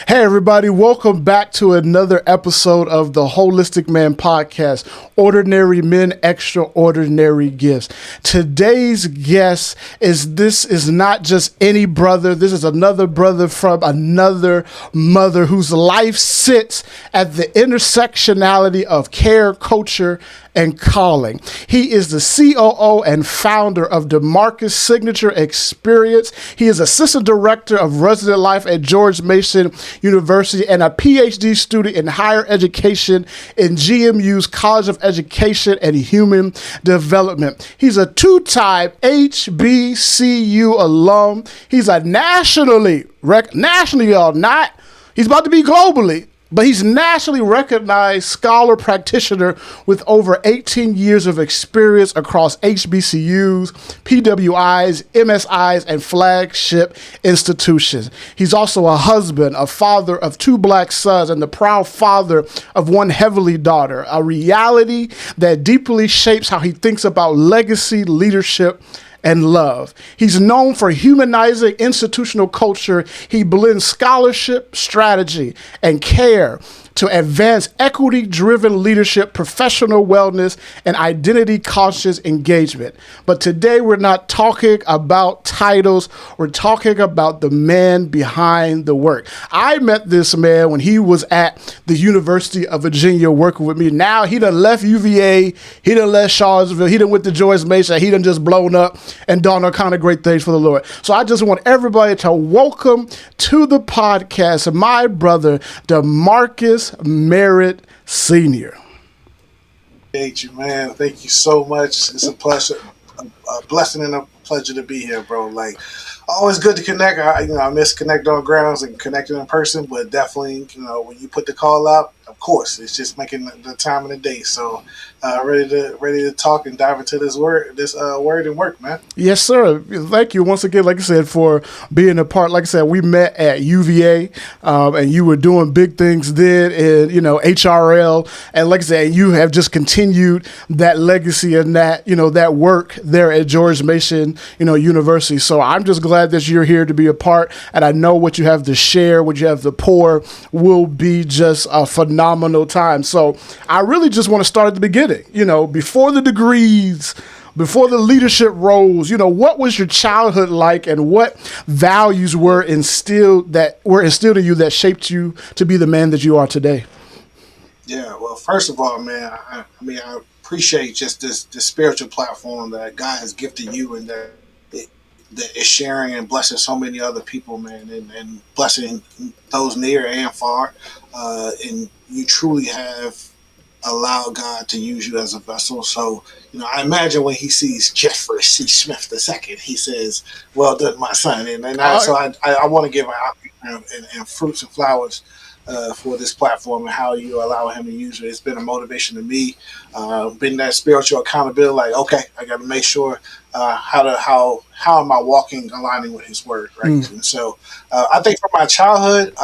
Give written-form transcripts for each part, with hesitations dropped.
Hey, everybody, welcome back to another episode of the Holistic Man Podcast, Ordinary Men, Extraordinary Gifts. Today's guest is not just any brother. This is another brother from another mother whose life sits at the intersectionality of care, culture, and calling. He is the COO and founder of DeMarcus Signature Experience. He is assistant director of resident life at George Mason University and a PhD student in higher education in GMU's College of Education and Human Development. He's a two-time HBCU alum. He's a nationally, y'all, not, he's about to be globally, but he's nationally recognized scholar practitioner with over 18 years of experience across HBCUs, PWIs, MSIs, and flagship institutions. He's also a husband, a father of two black sons, and the proud father of one heavenly daughter, a reality that deeply shapes how he thinks about legacy, leadership, and love. He's known for humanizing institutional culture. He blends scholarship, strategy, and care to advance equity-driven leadership, professional wellness, and identity-conscious engagement. But today we're not talking about titles. We're talking about the man behind the work. I met this man when he was at the University of Virginia working with me. Now he done left UVA. He done left Charlottesville. He done went to George Mason. He done just blown up and done all kind of great things for the Lord. So I just want everybody to welcome to the podcast my brother, DeMarcus Merritt Sr. Thank you, man. Thank you so much. It's a pleasure, a blessing and a pleasure to be here, bro. Like, always good to connect. I miss connecting on grounds and connecting in person, but definitely, when you put the call out, of course, it's just making the time of the day. So, ready to talk and dive into this word and work, man. Yes, sir. Thank you once again, like I said, for being a part. Like I said, we met at UVA, and you were doing big things then in, HRL. And like I said, you have just continued that legacy and that, that work there at George Mason, University. So I'm just glad that you're here to be a part. And I know what you have to share, what you have to pour will be just a phenomenal time. So I really just want to start at the beginning, before the degrees, before the leadership roles, what was your childhood like and what values were instilled in you that shaped you to be the man that you are today? Yeah, well, first of all, man, I appreciate just this spiritual platform that God has gifted you and that is sharing and blessing so many other people, man, and blessing those near and far. And you truly have allowed God to use you as a vessel. So, I imagine when he sees Jeffrey C. Smith II, he says, "Well done, my son." So I want to give an and fruits and flowers for this platform and how you allow him to use it. It's been a motivation to me. Been that spiritual accountability. Like, okay, I got to make sure how am I walking, aligning with his word, right? And so I think from my childhood,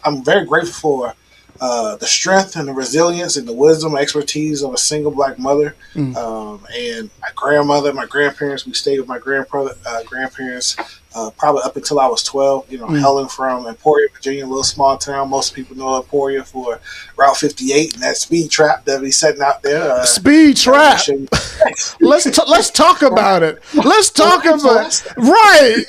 I'm very grateful for the strength and the resilience and the wisdom and expertise of a single black mother, and my grandmother, my grandparents. We stayed with my grandparents probably up until I was 12. Helen from Emporia, Virginia, a little small town. Most people know Emporia for Route 58 and that speed trap that we setting out there. Speed trap. Let's talk about it. Let's talk about right.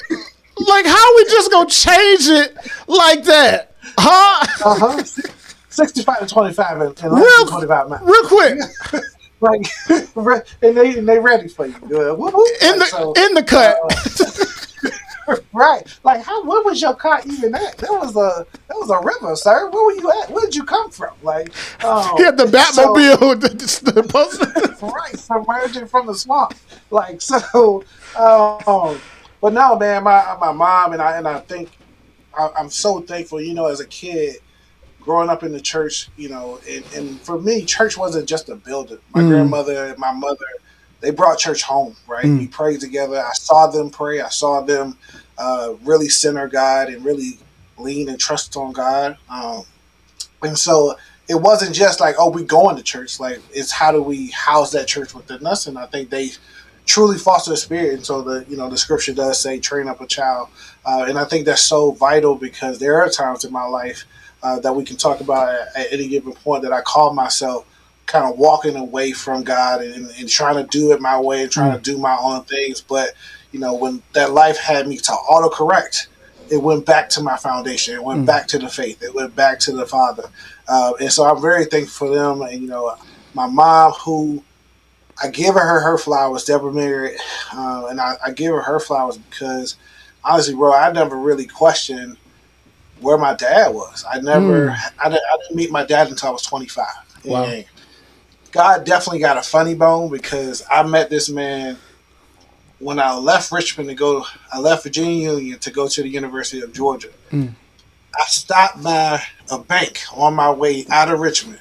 Like, how we just gonna change it like that, huh? 65 to 25 and 25 miles. Real quick. and they ready for you. In the cut. Right. Like, where was your car even at? That was a river, sir. Where were you at? Where did you come from? Like, he had the Batmobile with the bus. Right, submerging from the swamp. Like, so but no, man, my mom and I think I'm so thankful, as a kid growing up in the church, and for me, church wasn't just a building. My grandmother and my mother, they brought church home, right? We prayed together. I saw them pray. I saw them really center God and really lean and trust on God. And so it wasn't just like, oh, we going to church. Like, it's how do we house that church within us? And I think they truly foster the spirit. And so the scripture does say, train up a child. And I think that's so vital because there are times in my life that we can talk about at any given point that I call myself kind of walking away from God and trying to do it my way and trying to do my own things. But, when that life had me to autocorrect, it went back to my foundation. It went back to the faith. It went back to the Father. And so I'm very thankful for them. And, my mom, who I give her flowers, Deborah Merritt, and I give her flowers because, honestly, bro, I never really questioned where my dad was. I didn't meet my dad until I was 25. Wow. And God definitely got a funny bone because I met this man when I left Richmond I left Virginia Union to go to the University of Georgia. I stopped by a bank on my way out of Richmond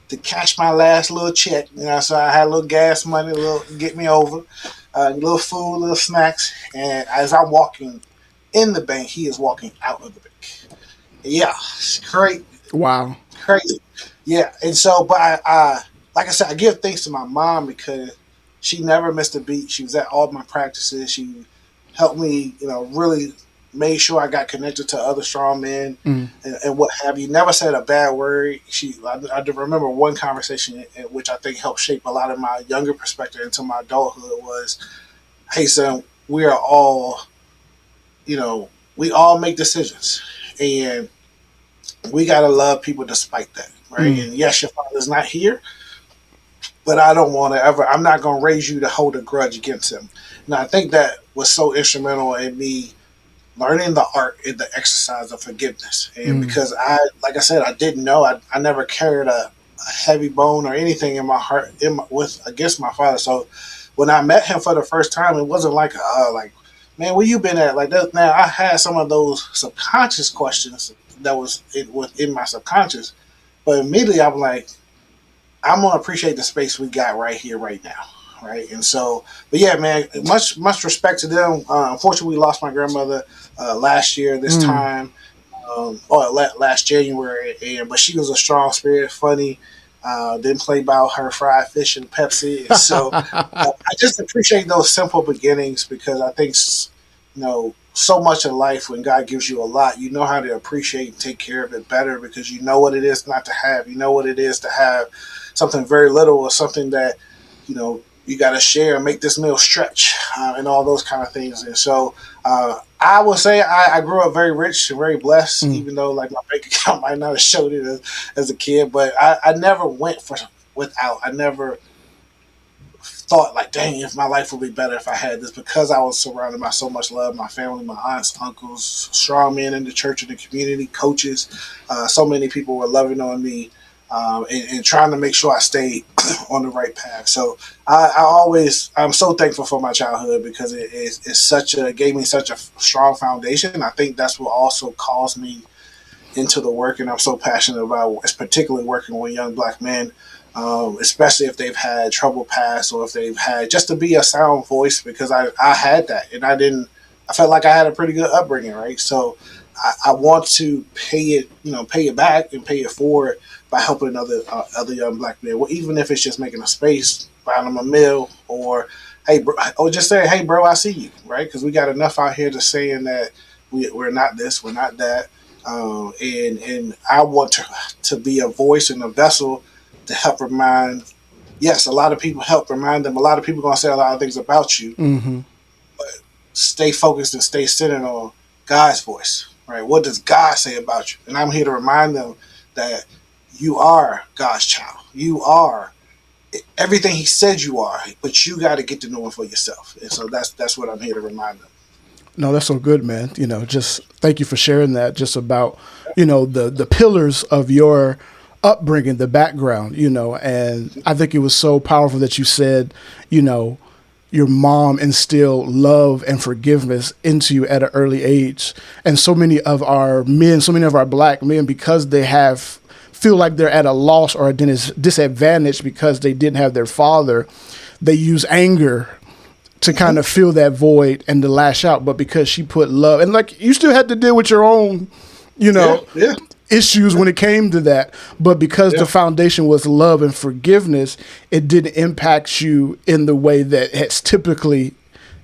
to cash my last little check. So I had a little gas money, get me over, a little food, little snacks. And as I'm walking in the bank, he is walking out of the bank. Yeah, it's crazy. Wow. Crazy. Yeah. And so, but I like I said, I give thanks to my mom because she never missed a beat. She was at all my practices. She helped me, really made sure I got connected to other strong men and what have you. Never said a bad word. I remember one conversation which I think helped shape a lot of my younger perspective into my adulthood was, hey, son, we are all, we all make decisions. And we got to love people despite that, right? And yes, your father's not here, but I don't want to I'm not going to raise you to hold a grudge against him. And I think that was so instrumental in me learning the art and the exercise of forgiveness. And because like I said, I didn't know, I never carried a heavy bone or anything in my heart against my father. So when I met him for the first time, it wasn't like, man, where you been at? Like that. Now I had some of those subconscious questions that was in my subconscious, but immediately I'm like, I'm gonna appreciate the space we got right here, right now, right? And so, but yeah, man, much respect to them. Unfortunately, we lost my grandmother last year this time, or last January, but she was a strong spirit, funny. Didn't play about her fried fish and Pepsi, and so I just appreciate those simple beginnings because I think so much in life when God gives you a lot, you know how to appreciate and take care of it better because you know what it is not to have. You know what it is to have something very little or something that, you got to share and make this meal stretch and all those kind of things. And so I will say I grew up very rich and very blessed, even though like my bank account might not have showed it as a kid, but I never went without. I never thought like, dang, if my life would be better if I had this because I was surrounded by so much love, my family, my aunts, uncles, strong men in the church and the community, coaches. So many people were loving on me and trying to make sure I stayed on the right path. So I'm so thankful for my childhood because it gave me such a strong foundation. I think that's what also caused me into the work, and I'm so passionate about, particularly working with young Black men. Especially if they've had trouble past or if they've had just to be a sound voice because I had that and I felt like I had a pretty good upbringing, right? So I want to pay it back and pay it forward by helping other young Black men. Well, even if it's just making a space, buying them a meal or, hey, bro, or just saying, hey, bro, I see you, right? Because we got enough out here to saying that we're not this, we're not that. And I want to be a voice and a vessel to help remind. Yes, a lot of people help remind them. A lot of people are going to say a lot of things about you, but stay focused and stay centered on God's voice, right? What does God say about you? And I'm here to remind them that you are God's child. You are everything He said you are, but you got to get to know Him for yourself. And so that's what I'm here to remind them. No, that's so good, man. Just thank you for sharing that. Just about the pillars of your upbringing, the background, and I think it was so powerful that you said, your mom instilled love and forgiveness into you at an early age. And so many of our men, so many of our Black men, because they feel like they're at a loss or a disadvantage because they didn't have their father, they use anger to kind of fill that void and to lash out. But because she put love, and like you still had to deal with your own, Yeah. issues when it came to that, but because the foundation was love and forgiveness, it didn't impact you in the way that has typically,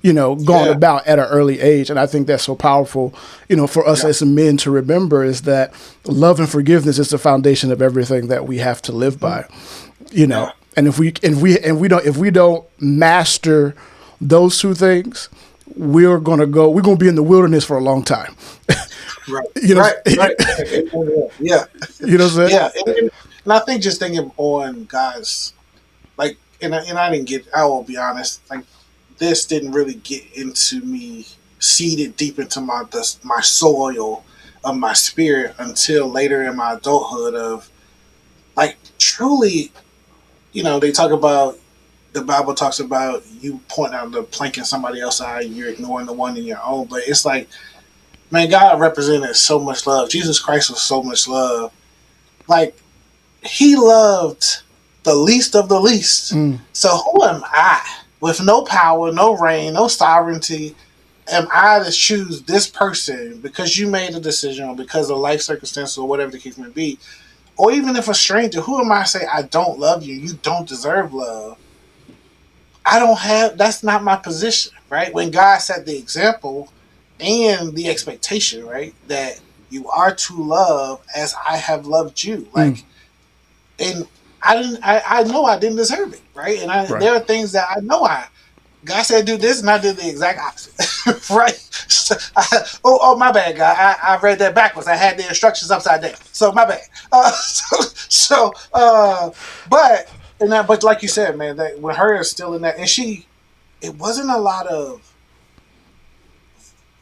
gone about at an early age. And I think that's so powerful, for us as men to remember, is that love and forgiveness is the foundation of everything that we have to live by, and if we don't master those two things, we're going to be in the wilderness for a long time. Right. Right. Yeah. You know what I'm saying? Yeah. And I think just thinking on guys, like, and I didn't get, I will be honest, like, this didn't really get into me, seeded deep into my soil of my spirit until later in my adulthood of, like, truly, they talk about, the Bible talks about you pointing out the plank in somebody else's eye, you're ignoring the one in your own. But it's like, man, God represented so much love. Jesus Christ was so much love. Like, he loved the least of the least. So who am I, with no power, no reign, no sovereignty, am I to choose this person because you made a decision or because of life circumstances or whatever the case may be? Or even if a stranger, who am I to say I don't love you, you don't deserve love? That's not my position, right? When God set the example and the expectation, right, that you are to love as I have loved you. Like, and I know I didn't deserve it, right? And there are things that I know God said do this, and I did the exact opposite, right? So my bad, God. I read that backwards. I had the instructions upside down, so my bad. But like you said, man, that when her is still in that, and it wasn't a lot of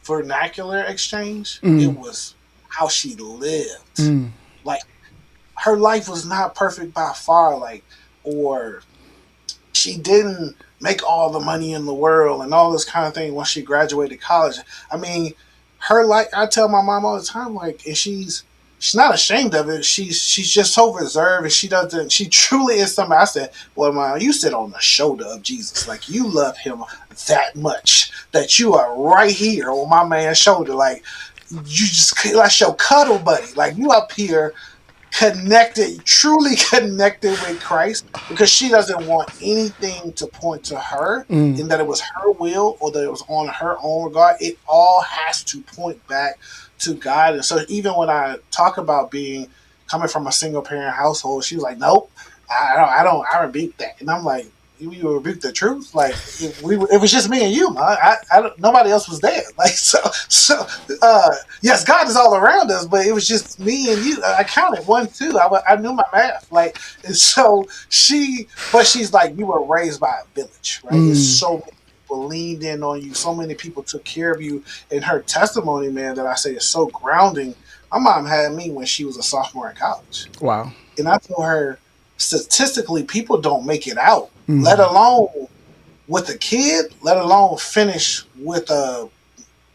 vernacular exchange. It was how she lived. Like, her life was not perfect by far, like, or she didn't make all the money in the world and all this kind of thing once she graduated college. I mean, her life, I tell my mom all the time, like, and she's not ashamed of it. She's just so reserved, and she truly is somebody. I said, well, Mom, you sit on the shoulder of Jesus. Like, you love him that much that you are right here on my man's shoulder. Like, you just like your cuddle buddy. Like, you up here truly connected with Christ, because she doesn't want anything to point to her in that it was her will or that it was on her own regard. It all has to point back to God. And so even when I talk about coming from a single parent household, she was like, nope, I rebuke that. And I'm like, you rebuke the truth? Like, it was just me and you, man. Nobody else was there. Like, yes, God is all around us, but it was just me and you. I counted 1, 2. I knew my math. Like, and so she's like, you were raised by a village, right? There's so many people leaned in on you. So many people took care of you. And her testimony, man, that I say is so grounding. My mom had me when she was a sophomore in college. Wow. And I told her, statistically, people don't make it out, let alone with a kid, let alone finish with a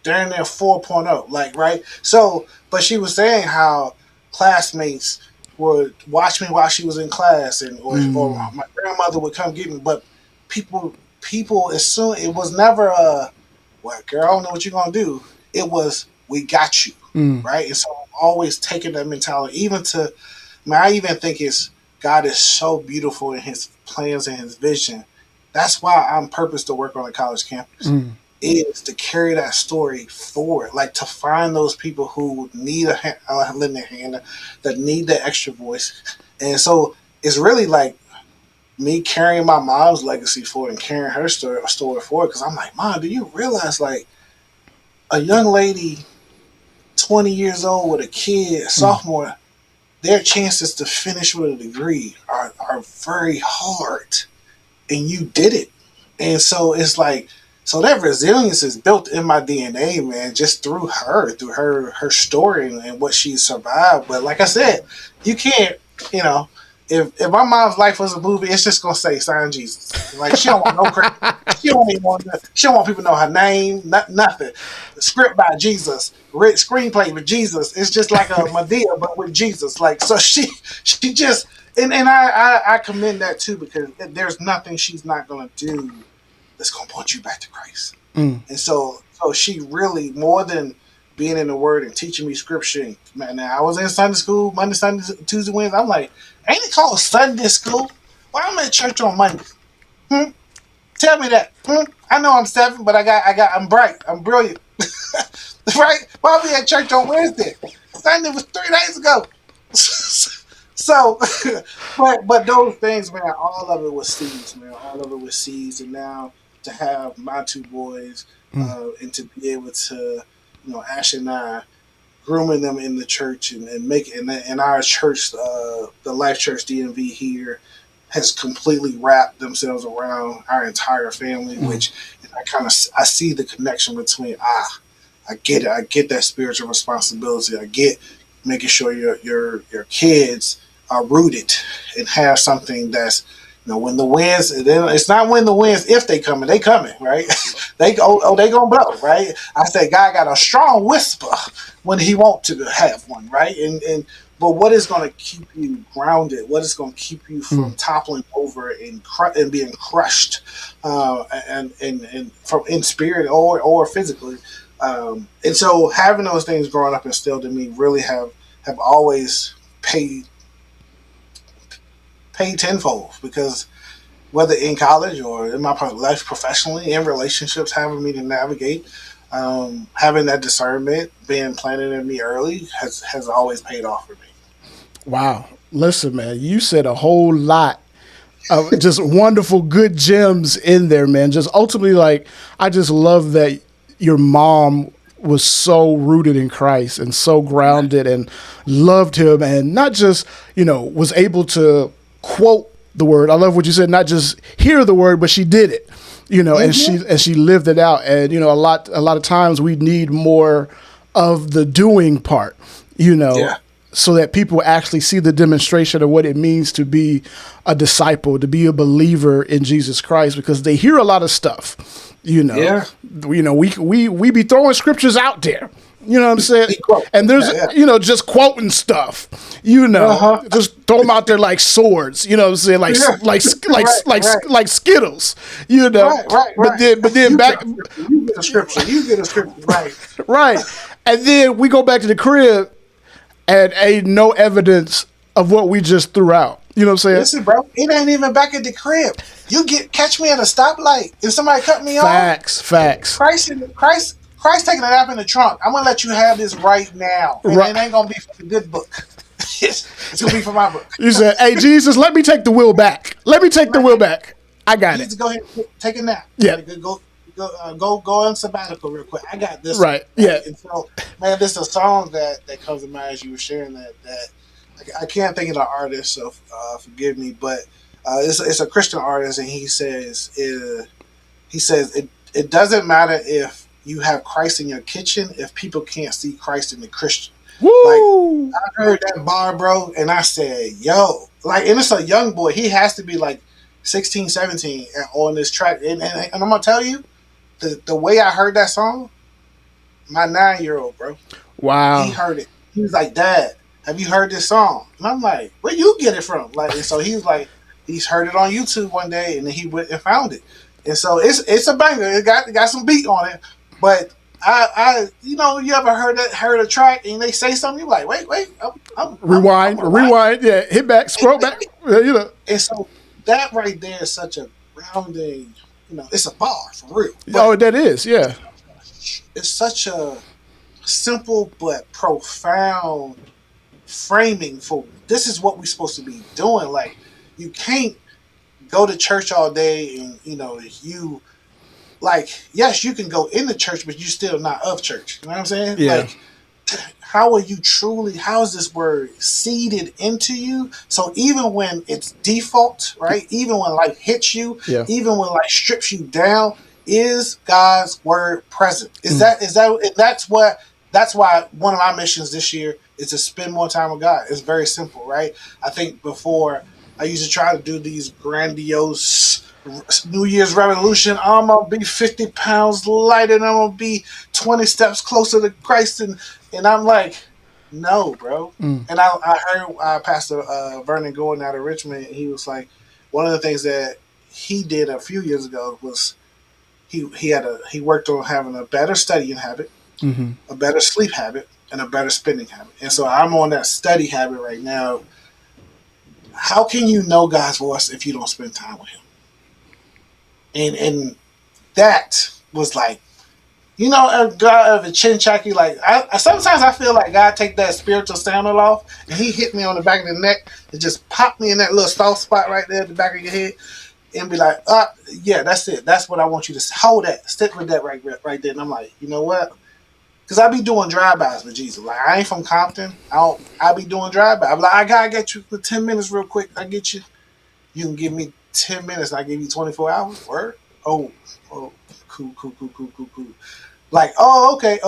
darn near 4.0. Like, right? So, but she was saying how classmates would watch me while she was in class, or my grandmother would come get me. But people assume it was never well, girl, I don't know what you're gonna do. It was, we got you, right? And so I'm always taking that mentality, I even think God is so beautiful in his plans and his vision. That's why I'm purposed to work on a college campus. Is to carry that story forward, like to find those people who need a lending hand, that need that extra voice. And so it's really like me carrying my mom's legacy forward and carrying her story forward. Because I'm like, Mom, do you realize, like, a young lady, 20 years old with a kid, sophomore, their chances to finish with a degree are very hard, and you did it. And so it's like, so that resilience is built in my DNA, man, just through her story and what she survived. But like I said, you can't, if my mom's life was a movie, it's just gonna say sign Jesus. Like, she don't want no credit. She don't want people to know her name, nothing. The script by Jesus, screenplay with Jesus. It's just like a Medea, but with Jesus. Like, so she just, and I commend that too, because there's nothing she's not gonna do that's gonna point you back to Christ. And so she really, more than being in the Word and teaching me scripture. And, man, now I was in Sunday school, Monday, Sunday, Tuesday, Wednesday. I'm like, ain't it called Sunday school? Why am I at church on Monday? Hmm? Tell me that. I know I'm 7, but I'm bright. I'm brilliant. Right? Why are we at church on Wednesday? Sunday was 3 days ago. So, but those things, man, all of it was seeds, man. All of it was seeds, and now to have my 2 boys, and to be able to, Ash and I grooming them in the church and make and our church, the Life Church DMV here, has completely wrapped themselves around our entire family, which I see the connection between I get it. I get that spiritual responsibility. I get making sure your kids are rooted and have something that's, when the winds. It's not when the winds, if they coming, right? They gonna blow, right? I say God got a strong whisper when He want to have one, right? And but what is going to keep you grounded? What is going to keep you from toppling over and being crushed, and from in spirit or physically? And so having those things growing up instilled in me really have always paid tenfold, because whether in college or in my life professionally, in relationships, having me to navigate, having that discernment being planted in me early has always paid off for me. Wow. Listen, man, you said a whole lot of just wonderful, good gems in there, man. Just ultimately, like, I just love that your mom was so rooted in Christ and so grounded and loved Him, and not just, was able to quote the word. I love what you said, not just hear the word, but she did it, and she lived it out. And, a lot of times we need more of the doing part, so that people actually see the demonstration of what it means to be a disciple, to be a believer in Jesus Christ, because they hear a lot of stuff, we be throwing scriptures out there, you know what I'm saying? And there's, just quoting stuff, just throw them out there like swords, you know what I'm saying? Like like Skittles, Right. But then back, you get a scripture, right? Right. And then we go back to the crib, and ain't no evidence of what we just threw out. You know what I'm saying? Listen, bro, it ain't even back at the crib. You catch me at a stoplight and somebody cut me off. Facts. Christ taking a nap in the trunk. I'm gonna let you have this right now, and it ain't gonna be for the good book. It's gonna be for my book. You said, "Hey, Jesus, let me take the wheel back. Let me take the wheel back. I got it. Go ahead, take a nap. Yeah, go on sabbatical real quick. I got this. Right. Yeah. And so, man, this is a song that comes to mind as you were sharing that I can't think of the artist, so forgive me, but it's a Christian artist, and he says it doesn't matter if you have Christ in your kitchen if people can't see Christ in the Christian. Woo! Like, I heard that bar, bro, and I said, yo, like, and it's a young boy. He has to be like 16, 17 on this track, and I'm gonna tell you, the way I heard that song, my 9-year-old, bro. Wow. He heard it. He was like, Dad, have you heard this song? And I'm like, where you get it from? Like, and so he was like, he's heard it on YouTube one day, and then he went and found it. And so it's a banger. It got some beat on it. But I you ever heard a track and they say something, you're like, wait, rewind, yeah, hit back, scroll back, And so that right there is such a grounding, it's a bar for real. Oh, that is, yeah. It's such a simple but profound framing for this is what we're supposed to be doing. Like, you can't go to church all day and you like, yes, you can go in the church, but you're still not of church. You know what I'm saying? Yeah. Like, how is this word seeded into you? So even when it's default, right? Even when life hits you, even when life strips you down, is God's word present? That's why one of my missions this year is to spend more time with God. It's very simple, right? I think before I used to try to do these grandiose New Year's resolution. I'm gonna be 50 pounds lighter, and I'm gonna be 20 steps closer to Christ, and I'm like, no, bro. And I heard Pastor Vernon going out of Richmond. He was like, one of the things that he did a few years ago was he worked on having a better studying habit. Mm-hmm. a better sleep habit, and a better spending habit. And so I'm on that study habit right now. How can you know God's voice if you don't spend time with Him? And that was like, God of a chin chacky. Like I sometimes I feel like God take that spiritual sandal off and He hit me on the back of the neck and just pop me in that little soft spot right there at the back of your head and be like, yeah, that's it. That's what I want you to hold that. Stick with that right there. And I'm like, you know what? Because I be doing drive-bys with Jesus. Like, I ain't from Compton. I be doing drive-by. I'm like, I gotta get you for 10 minutes real quick. I get you. You can give me 10 minutes and I give you 24 hours. Word? Oh, cool. Like, oh, okay.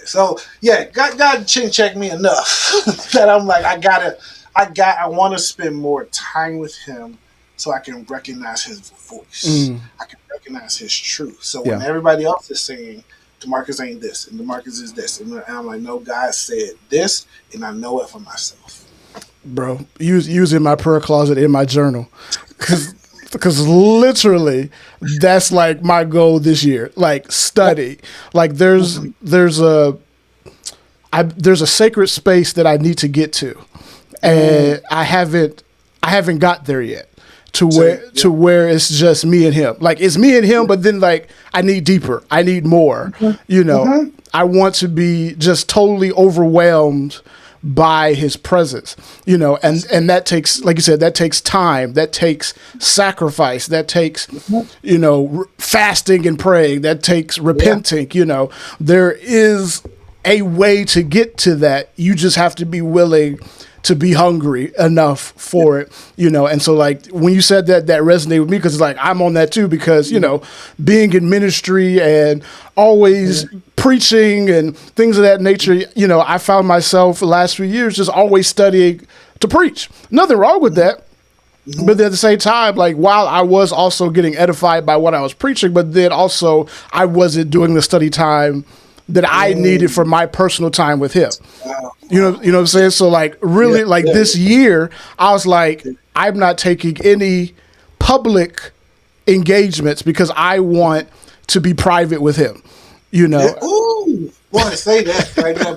So, yeah, God chin check me enough that I'm like, I want to spend more time with Him so I can recognize His voice. I can recognize His truth. So when everybody else is saying, DeMarcus ain't this, and DeMarcus is this, and I'm like, no, God said this, and I know it for myself. Bro, using my prayer closet in my journal, because literally that's like my goal this year. Like study, like there's a sacred space that I need to get to, and I haven't got there yet. To where it's just me and Him. Like it's me and Him, but then like I need deeper. I need more. I want to be just totally overwhelmed by His presence. And that takes, like you said, that takes time. That takes sacrifice. That takes fasting and praying. That takes repenting. There is a way to get to that. You just have to be willing to be hungry enough for it, and so like when you said that resonated with me because it's like I'm on that too because being in ministry and always preaching and things of that nature, I found myself the last few years just always studying to preach. Nothing wrong with that. But then at the same time, like while I was also getting edified by what I was preaching, but then also I wasn't doing the study time that I needed for my personal time with Him. You know what I'm saying? So like really this year, I was like, I'm not taking any public engagements because I want to be private with Him. Ooh, want to say that right now.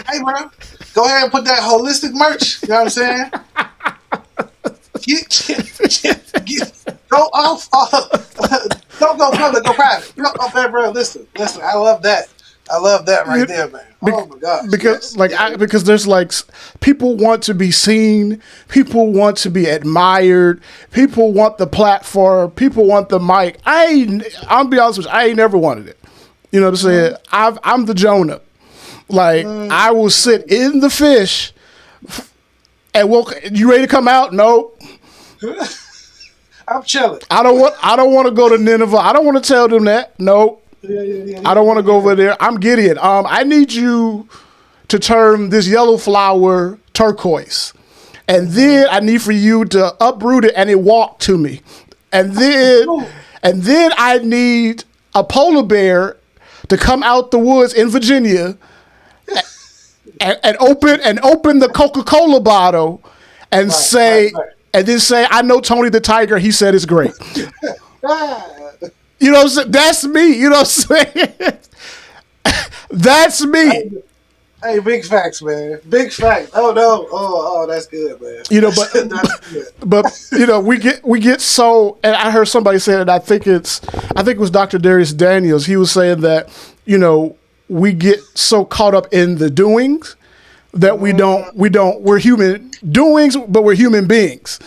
Hey, bro, go ahead and put that holistic merch. You know what I'm saying? Go off. Don't go public, go private. Bro, listen. I love that. Right there, man. Oh my gosh. Because there's like people want to be seen, people want to be admired, people want the platform, people want the mic. I'll be honest with you, I ain't never wanted it. You know what I'm saying? I'm the Jonah. Like I will sit in the fish and you ready to come out? Nope. I'm chilling. I don't want to go to Nineveh. I don't want to tell them that. Nope. I don't want to go over there. I'm Gideon. I need you to turn this yellow flower turquoise. And then I need for you to uproot it and it walk to me. And then I need a polar bear to come out the woods in Virginia and open the Coca-Cola bottle and and then say, I know Tony the Tiger, he said it's great. You know what I'm saying? That's me. You know what I'm saying? That's me. Hey, big facts, man. Big facts. Oh no. Oh, that's good, man. But we get so, and I heard somebody say it. I think it was Dr. Darius Daniels. He was saying that we get so caught up in the doings that we're human doings, but we're human beings.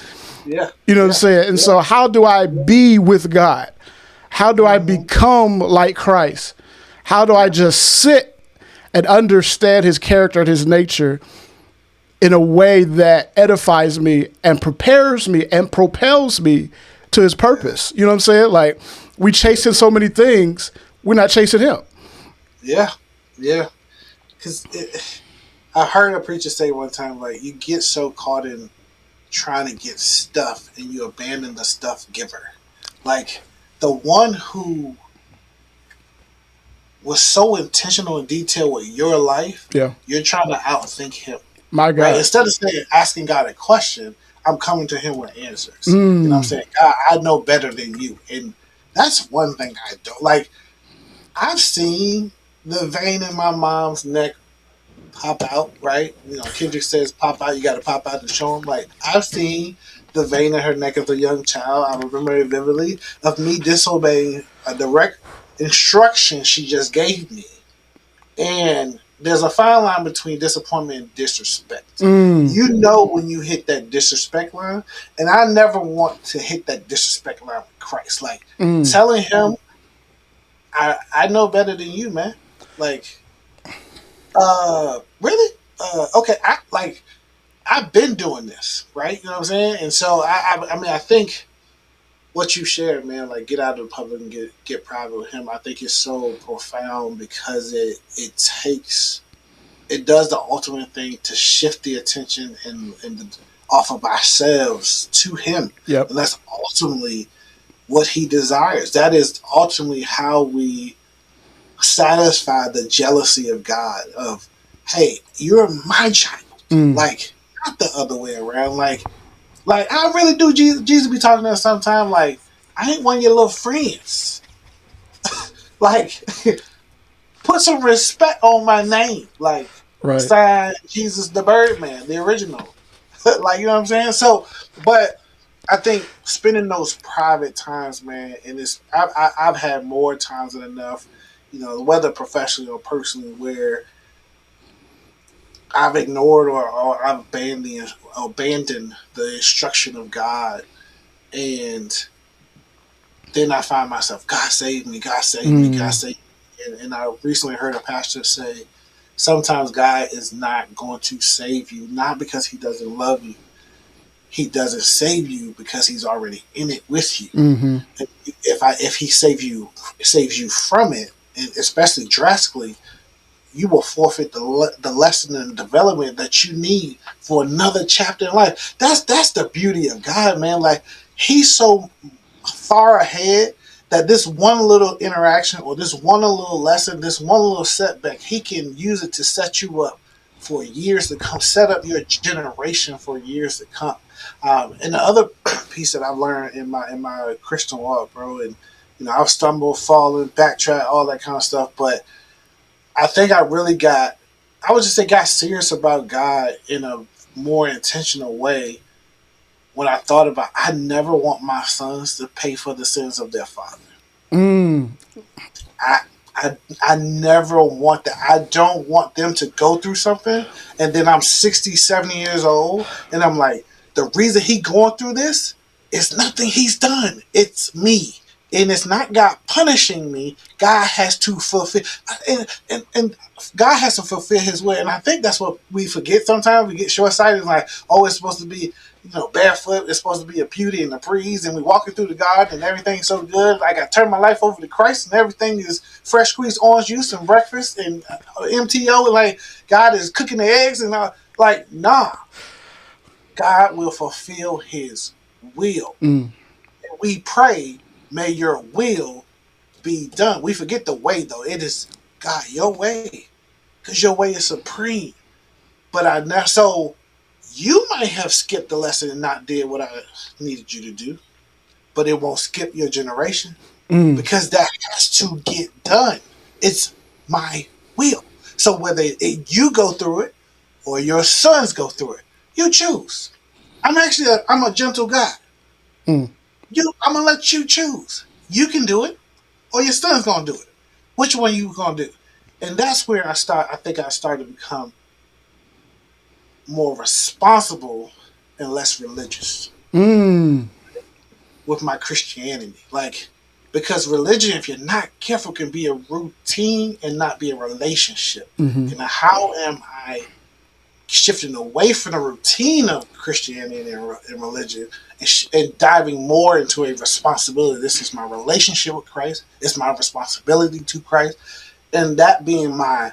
Yeah. You know what I'm saying? And so how do I be with God? How do I become like Christ? How do I just sit and understand His character and His nature in a way that edifies me and prepares me and propels me to His purpose? You know what I'm saying? Like we chasing so many things, we're not chasing Him. Yeah. Because I heard a preacher say one time, like, you get so caught in trying to get stuff and you abandon the stuff giver. Like, the one who was so intentional and detailed with your life, you're trying to outthink Him. My God. Right? Instead of asking God a question, I'm coming to Him with answers. You know what I'm saying? God, I know better than you. And that's one thing I don't like. I've seen the vein in my mom's neck pop out, right? You know, Kendrick says pop out, you got to pop out and show them. Like, I've seen the vein in her neck as a young child. I remember it vividly of me disobeying a direct instruction she just gave me. And there's a fine line between disappointment and disrespect. Mm. You know when you hit that disrespect line, and I never want to hit that disrespect line with Christ. Like Mm. telling him, I know better than you, man. Like, really? Okay, I've been doing this, right? You know what I'm saying? And so I mean, I think what you shared, man, like get out of the public and get private with him. I think is so profound because it does the ultimate thing to shift the attention off of ourselves to him, Yep. and that's ultimately what he desires. That is ultimately how we satisfy the jealousy of God. Of, hey, you're my child, Mm. like not the other way around. Like I really do. Jesus be talking to us sometime. Like I ain't one of your little friends. Like put some respect on my name. Like Right. sign Jesus the Birdman, the original. Like you know what I'm saying. So, but I think spending those private times, man, and I've had more times than enough. You know, whether professionally or personally, where I've ignored or I've abandoned the instruction of God, and then I find myself, God save me, God save me, God Mm. save me. And I recently heard a pastor say, sometimes God is not going to save you, not because he doesn't love you. He doesn't save you because he's already in it with you. Mm-hmm. If he saves you from it, and especially drastically, you will forfeit the lesson and development that you need for another chapter in life. That's the beauty of God, man. Like he's so far ahead that this one little interaction or this one little lesson, this one little setback, he can use it to set you up for years to come, set up your generation for years to come. And the other piece that I've learned in my Christian walk, bro, and you know, I've stumbled, fallen, backtrack, all that kind of stuff, but I think I would just say got serious about God in a more intentional way when I thought about I never want my sons to pay for the sins of their father. Mm. I I never want that. I don't want them to go through something and then I'm 60, 70 years old and I'm like, the reason he going through this is nothing he's done. It's me. And it's not God punishing me. God has to fulfill and God has to fulfill his will. And I think that's what we forget sometimes. We get short sighted like, oh, it's supposed to be, you know, barefoot, it's supposed to be a beauty and a breeze, and we walking through the garden and everything's so good. Like I turn my life over to Christ and everything is fresh squeezed orange juice and breakfast and MTO and like God is cooking the eggs and like nah, God will fulfill his will. Mm. And we pray, may your will be done. We forget the way though. It is God, your way. Because your way is supreme. But I now so you might have skipped the lesson and not did what I needed you to do, but it won't skip your generation Mm. because that has to get done. It's my will. So whether you go through it or your sons go through it, you choose. I'm a gentle guy. Mm. I'm gonna let you choose. You can do it, or your son's gonna do it. Which one you gonna do? And that's where I think I started to become more responsible and less religious Mm. with my Christianity. Like, because religion, if you're not careful, can be a routine and not be a relationship. Mm-hmm. And how am I shifting away from the routine of Christianity and religion and diving more into a responsibility? This is my relationship with Christ. It's my responsibility to Christ. And that being my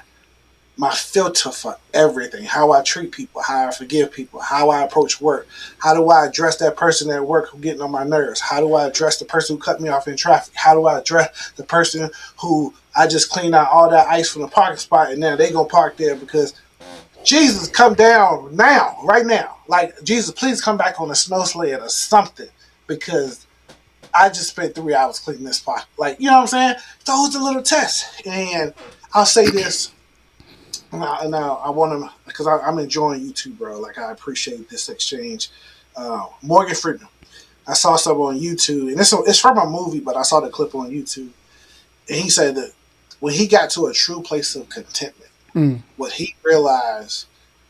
filter for everything. How I treat people, how I forgive people, how I approach work. How do I address that person at work who's getting on my nerves? How do I address the person who cut me off in traffic? How do I address the person who I just cleaned out all that ice from the parking spot and now they gonna park there because Jesus come down now, right now. Like Jesus, please come back on a snow sled or something because I just spent 3 hours cleaning this spot. Like, you know what I'm saying? Those are little tests. And I'll say this. Now I want to, because I'm enjoying YouTube, bro. Like, I appreciate this exchange. Morgan Freeman. I saw something on YouTube, and it's from a movie, but I saw the clip on YouTube, and he said that when he got to a true place of contentment, what he realized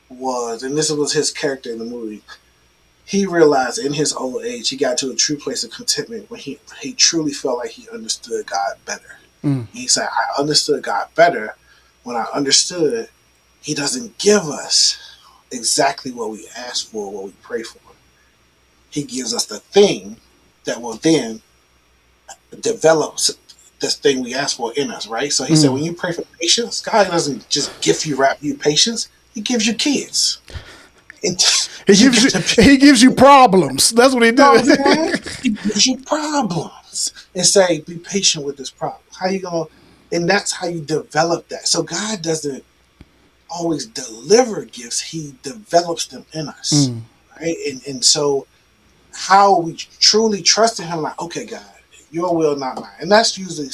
was, and this was his character in the movie, he realized in his old age he got to a true place of contentment when he truly felt like he understood God better. He said, I understood God better when I understood he doesn't give us exactly what we ask for, what we pray for. He gives us the thing that will then develop this thing we ask for in us, right? So he said, when you pray for patience, God doesn't just gift you patience, he gives you kids. He gives you problems. That's what he does. No, he gives you problems and say, be patient with this problem. How you gonna? And that's how you develop that. So God doesn't always deliver gifts; He develops them in us, right? And so how we truly trust in Him, like, okay, God, Your will, not mine. And that's usually,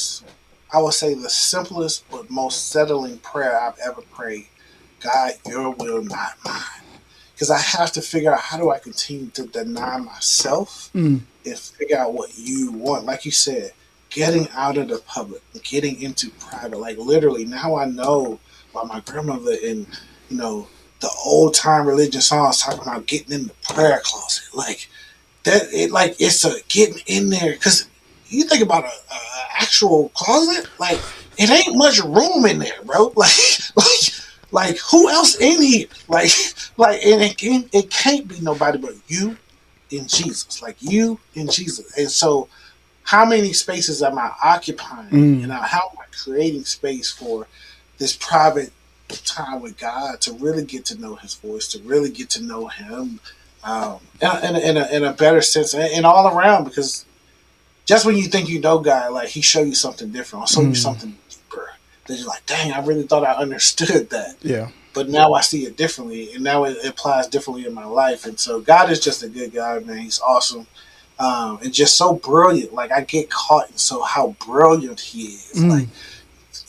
I would say, the simplest but most settling prayer I've ever prayed. God, Your will, not mine. Because I have to figure out, how do I continue to deny myself and figure out what You want. Like you said, getting out of the public, getting into private. Like, literally, now I know why my grandmother and, the old time religion songs talking about getting in the prayer closet. Like, that, it's a getting in there. Because you think about a actual closet, like, it ain't much room in there, bro. Like, who else in here? And it can't be nobody but you and Jesus. Like, you and Jesus. And so, how many spaces am I occupying? And how am I creating space for this private time with God to really get to know His voice, to really get to know Him in a better sense, and all around? Because just when you think you know God, like, He show you something different, or show you something deeper, that you're like, dang, I really thought I understood that. Yeah. But now I see it differently, and now it applies differently in my life. And so God is just a good God, man. He's awesome. And just so brilliant. Like, I get caught in how brilliant He is. Like,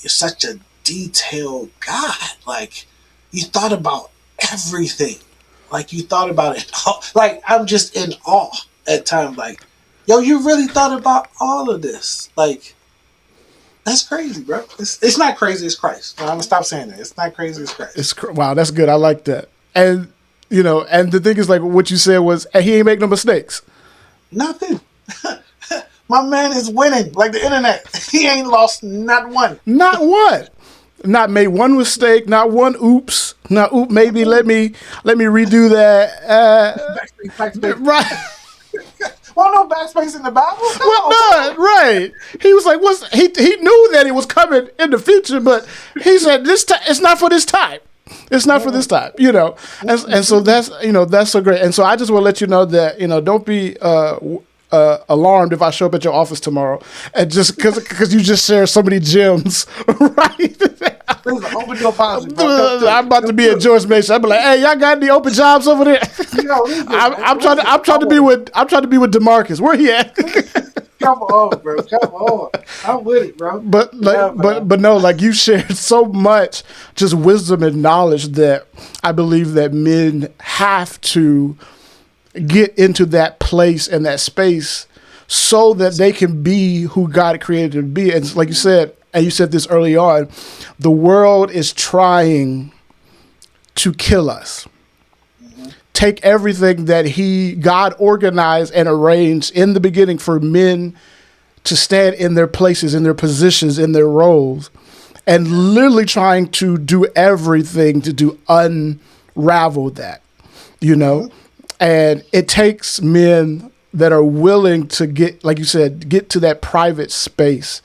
you're such a detailed God. Like, you thought about everything. Like, you thought about it all. Like, I'm just in awe at times. Like, yo, you really thought about all of this. Like, that's crazy, bro. It's not crazy, it's Christ. I'm gonna stop saying that. It's not crazy, it's Christ. Wow, that's good. I like that. And and the thing is, like, what you said was, he ain't make no mistakes. Nothing. My man is winning, like the internet. He ain't lost not one. Not one. Not made one mistake. Not one oops. Not oop. Maybe let me redo that. Backspace. Right. Well, no backspace in the Bible. Well, not right. He was like, he knew that it was coming in the future, but he said, this time it's not for this time. It's not for this time, and so that's so great. And so I just want to let you know that, don't be alarmed if I show up at your office tomorrow, and just because you just shared so many gems, right? Open your policy, I'm about to be at George Mason. I'm like, hey, y'all got any open jobs over there? I'm trying to be with DeMarcus. Where he at? Come on, bro. Come on. I'm with it, bro. But no, like, you shared so much just wisdom and knowledge that I believe that men have to get into that place and that space so that they can be who God created them to be. And like you said, and you said this early on, the world is trying to kill us. Take everything that God organized and arranged in the beginning for men to stand in their places, in their positions, in their roles, and literally trying to do everything to unravel that, and it takes men that are willing to get, like you said, get to that private space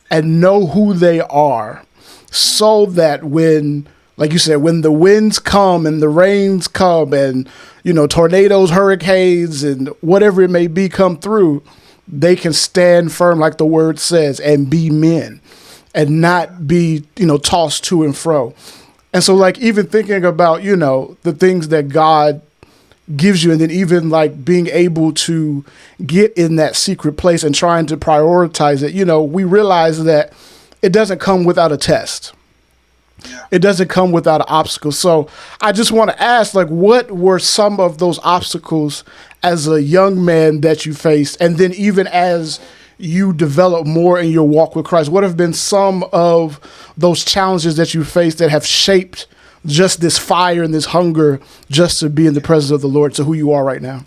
and know who they are, so that when, like you said, when the winds come and the rains come and, tornadoes, hurricanes, and whatever it may be come through, they can stand firm like the word says and be men and not be, tossed to and fro. And so, like, even thinking about, the things that God gives you, and then even like being able to get in that secret place and trying to prioritize it, we realize that it doesn't come without a test. Yeah. It doesn't come without an obstacle. So I just want to ask, like, what were some of those obstacles as a young man that you faced? And then even as you develop more in your walk with Christ, what have been some of those challenges that you faced that have shaped just this fire and this hunger just to be in the presence of the Lord, to who you are right now?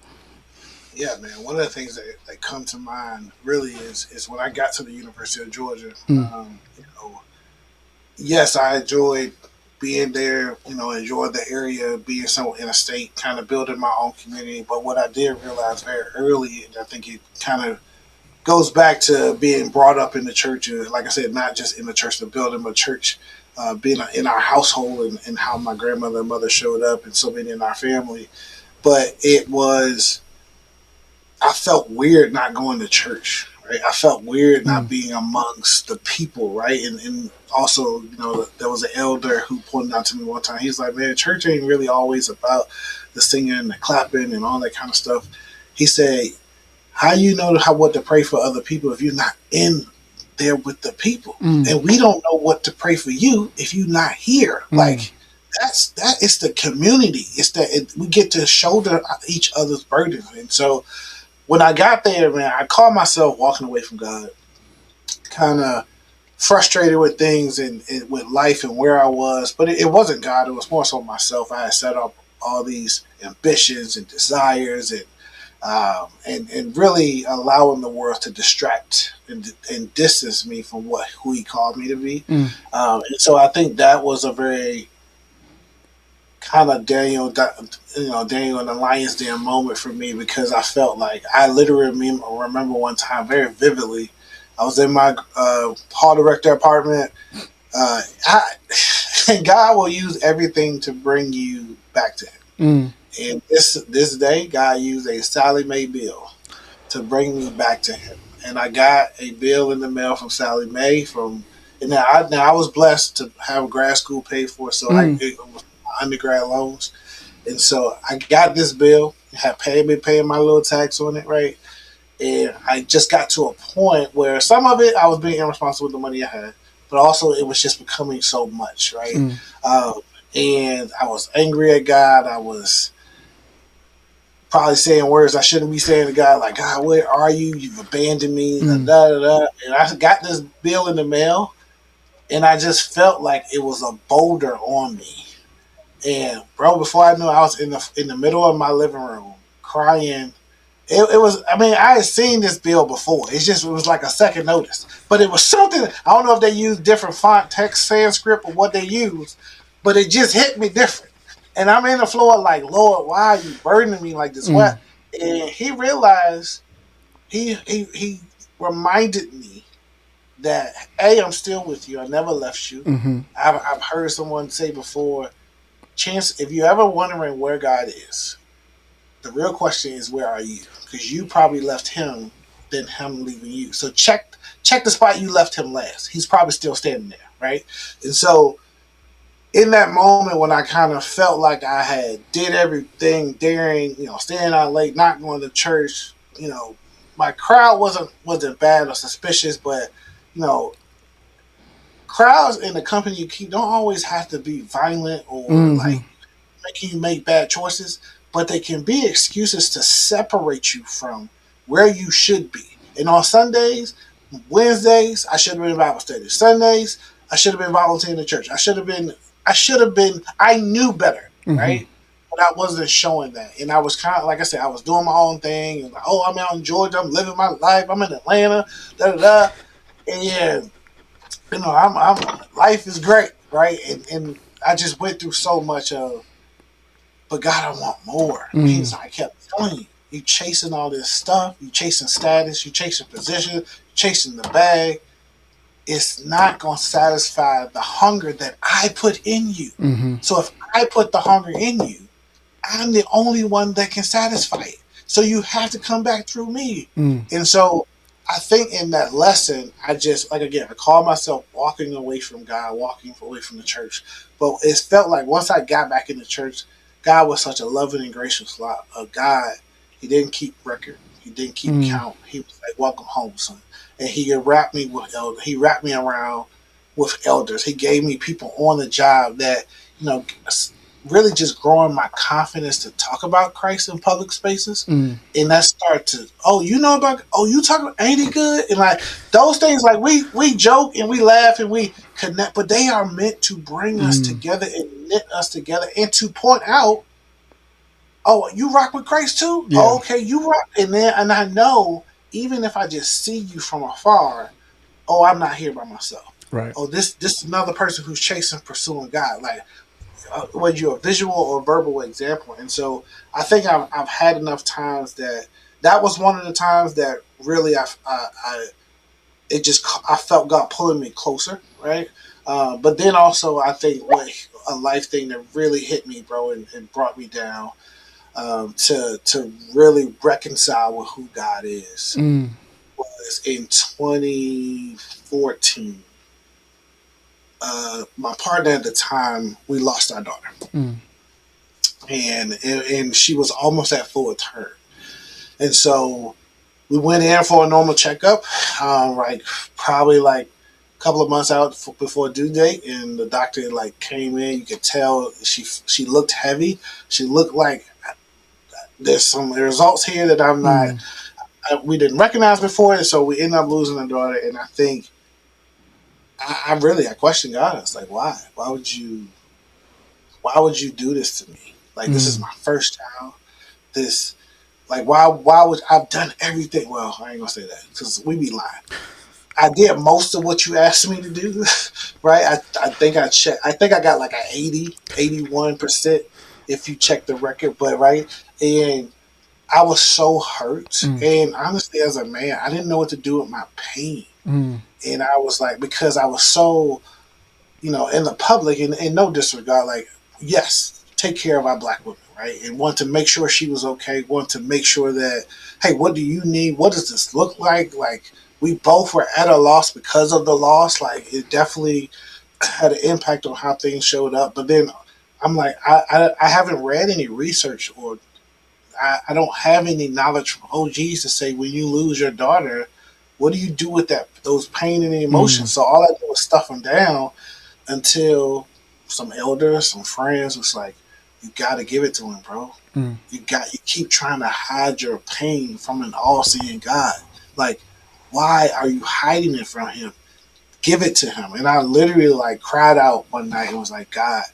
Yeah, man. One of the things that come to mind really is when I got to the University of Georgia. You know, yes, I enjoyed being there. You know, enjoyed the area, being so in a state, kind of building my own community. But what I did realize very early, and I think it kind of goes back to being brought up in the church. Like I said, not just in the church, the building, but church, being in our household, and how my grandmother and mother showed up, and so many in our family. But it was, I felt weird not going to church, right? I felt weird not being amongst the people, right? And also, you know, there was an elder who pointed out to me one time. He's like, man, church ain't really always about the singing and the clapping and all that kind of stuff. He said, how you know what to pray for other people if you're not in there with the people? And we don't know what to pray for you if you're not here. Like, it's the community. It's that we get to shoulder each other's burdens. And so when I got there, man, I caught myself walking away from God, kind of frustrated with things and with life and where I was. But it wasn't God. It was more so myself. I had set up all these ambitions and desires, and really allowing the world to distract and distance me from who He called me to be. And so I think that was a very kind of Daniel in the lion's den moment for me, because I felt like I literally remember one time very vividly. I was in my hall director apartment. And God will use everything to bring you back to Him. And this day, God used a Sallie Mae bill to bring me back to Him. And I got a bill in the mail from Sallie Mae and now I was blessed to have grad school paid for, so it was undergrad loans. And so I got this bill, had been paying my little tax on it, right? And I just got to a point where some of it I was being irresponsible with the money I had, but also it was just becoming so much, right? And I was angry at God. I was probably saying words I shouldn't be saying to God, like, God, where are you? You've abandoned me, da, da, da. And I got this bill in the mail, and I just felt like it was a boulder on me. And bro, before I knew, I was in the middle of my living room crying. It was, I mean, I had seen this bill before. It was like a second notice. But it was something, I don't know if they use different font, text, Sanskrit, or what they use, but it just hit me different. And I'm in the floor like, Lord, why are you burdening me like this? What? And He realized, he reminded me that, A, I'm still with you. I never left you. I've heard someone say before, if you're ever wondering where God is, the real question is, where are you? Because you probably left Him than Him leaving you. So check the spot you left Him last. He's probably still standing there, right? And so in that moment when I kind of felt like I had did everything, daring, staying out late, not going to church, my crowd wasn't bad or suspicious, but crowds in the company you keep don't always have to be violent or like making you make bad choices, but they can be excuses to separate you from where you should be. And on Sundays, Wednesdays, I should have been in Bible study. Sundays, I should have been volunteering in church. I knew better, right? But I wasn't showing that. And I was kind of, like I said, I was doing my own thing. And like, oh, I'm out in Georgia. I'm living my life. I'm in Atlanta. Da da da. And yeah, I'm life is great, right? And I just went through so much of, but God, I want more. He's like, I kept telling you, you chasing all this stuff, you chasing status, you chasing position, you chasing the bag. It's not going to satisfy the hunger that I put in you. So if I put the hunger in you, I'm the only one that can satisfy it. So you have to come back through me. And so I think in that lesson, I called myself walking away from God, walking away from the church. But it felt like once I got back in the church, God was such a loving and gracious God. He didn't keep record. He didn't keep count. He was like, welcome home, son. And he wrapped me around with elders. He gave me people on the job that, you know, really just growing my confidence to talk about Christ in public spaces. Mm. And that start to, oh, you know about, oh, you talking, ain't he good? And like those things, like we joke and we laugh and we connect, but they are meant to bring us Mm. together and knit us together and to point out, oh, you rock with Christ too? Oh, Yeah. okay, you rock. And I know, even if I just see you from afar, oh, I'm not here by myself. Right. Oh, this is another person who's chasing, pursuing God. Like, whether you're a visual or verbal example. And so I think I've had enough times that was one of the times that really it just, I felt God pulling me closer, right? But then also I think what a life thing that really hit me, bro, and brought me down, to really reconcile with who God is, Mm. was in 2014. My partner at the time, we lost our daughter, Mm. and she was almost at full term, and so we went in for a normal checkup, like probably like a couple of months out before due date, and the doctor like came in. You could tell she looked heavy. She looked like there's some results here that I'm not. Mm. We didn't recognize before, and so we ended up losing our daughter. And I think I questioned God. I was like, why? Why would you do this to me? Like, this is Mm. my first child. This, like, why would I've done everything? Well, I ain't gonna say that because we be lying. I did most of what you asked me to do, right? I think I checked. I think I got like an 81% if you check the record, but right. And I was so hurt, Mm. and honestly, as a man, I didn't know what to do with my pain. Mm. And I was like, because I was so, in the public, and no disregard, like, yes, take care of our black women, right? And want to make sure she was okay, want to make sure that, hey, what do you need? What does this look like? Like, we both were at a loss because of the loss. Like, it definitely had an impact on how things showed up. But then I'm like, I haven't read any research, or I don't have any knowledge from OGs to say when you lose your daughter, what do you do with those pain and the emotions? Mm. So all I did was stuff them down until some elders, some friends was like, you got to give it to him, bro. Mm. You keep trying to hide your pain from an all-seeing God. Like, why are you hiding it from him? Give it to him. And I literally like cried out one night and was like, God,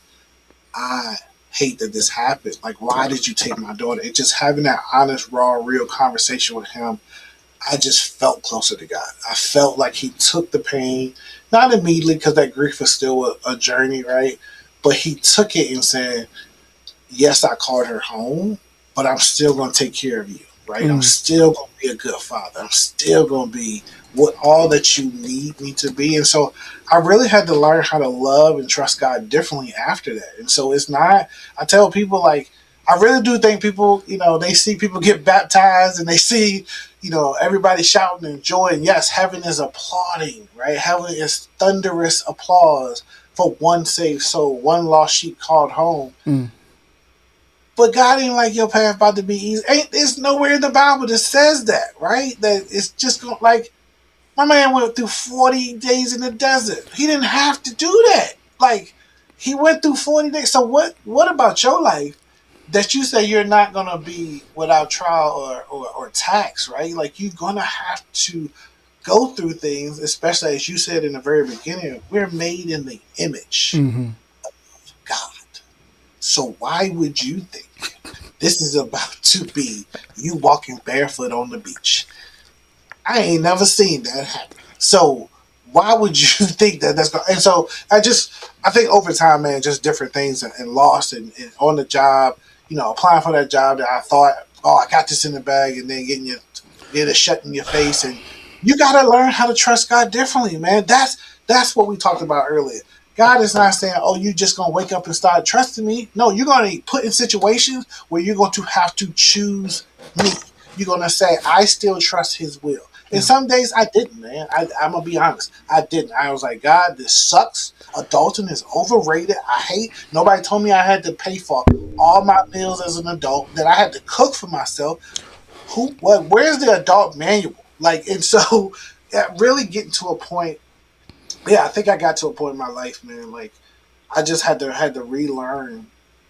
I hate that this happened. Like, why did you take my daughter? And just having that honest, raw, real conversation with him, I just felt closer to God. I felt like he took the pain, not immediately because that grief is still a journey, right? But he took it and said, yes, I called her home, but I'm still going to take care of you, right? I'm Mm. still going to be a good father. I'm still going to be what all that you need me to be. And so I really had to learn how to love and trust God differently after that. And so it's not, I tell people, like, I really do think people, they see people get baptized and they see, everybody shouting and joy. And yes, heaven is applauding, right? Heaven is thunderous applause for one saved soul, one lost sheep called home. Mm. But God ain't like your path about to be easy. It's nowhere in the Bible that says that, right? That it's just going, like, my man went through 40 days in the desert. He didn't have to do that. Like, he went through 40 days. So what about your life that you say you're not gonna be without trial or tax, right? Like, you're gonna have to go through things, especially as you said in the very beginning, we're made in the image Mm-hmm. of God. So why would you think this is about to be you walking barefoot on the beach? I ain't never seen that happen. So why would you think that that's going? And so I think over time, man, just different things and lost and on the job, applying for that job that I thought, oh, I got this in the bag, and then get it shut in your face, and you got to learn how to trust God differently, man. That's what we talked about earlier. God is not saying, oh, you just gonna wake up and start trusting me. No, you're gonna be put in situations where you're going to have to choose me. You're gonna say, I still trust His will. And Yeah. some days I didn't, man. I'm gonna be honest. I didn't. I was like, God, this sucks. Adulting is overrated. I hate. Nobody told me I had to pay for all my meals as an adult. That I had to cook for myself. Who? What? Where's the adult manual? Like, and so, really getting to a point Yeah, I think I got to a point in my life, man. Like I just had to relearn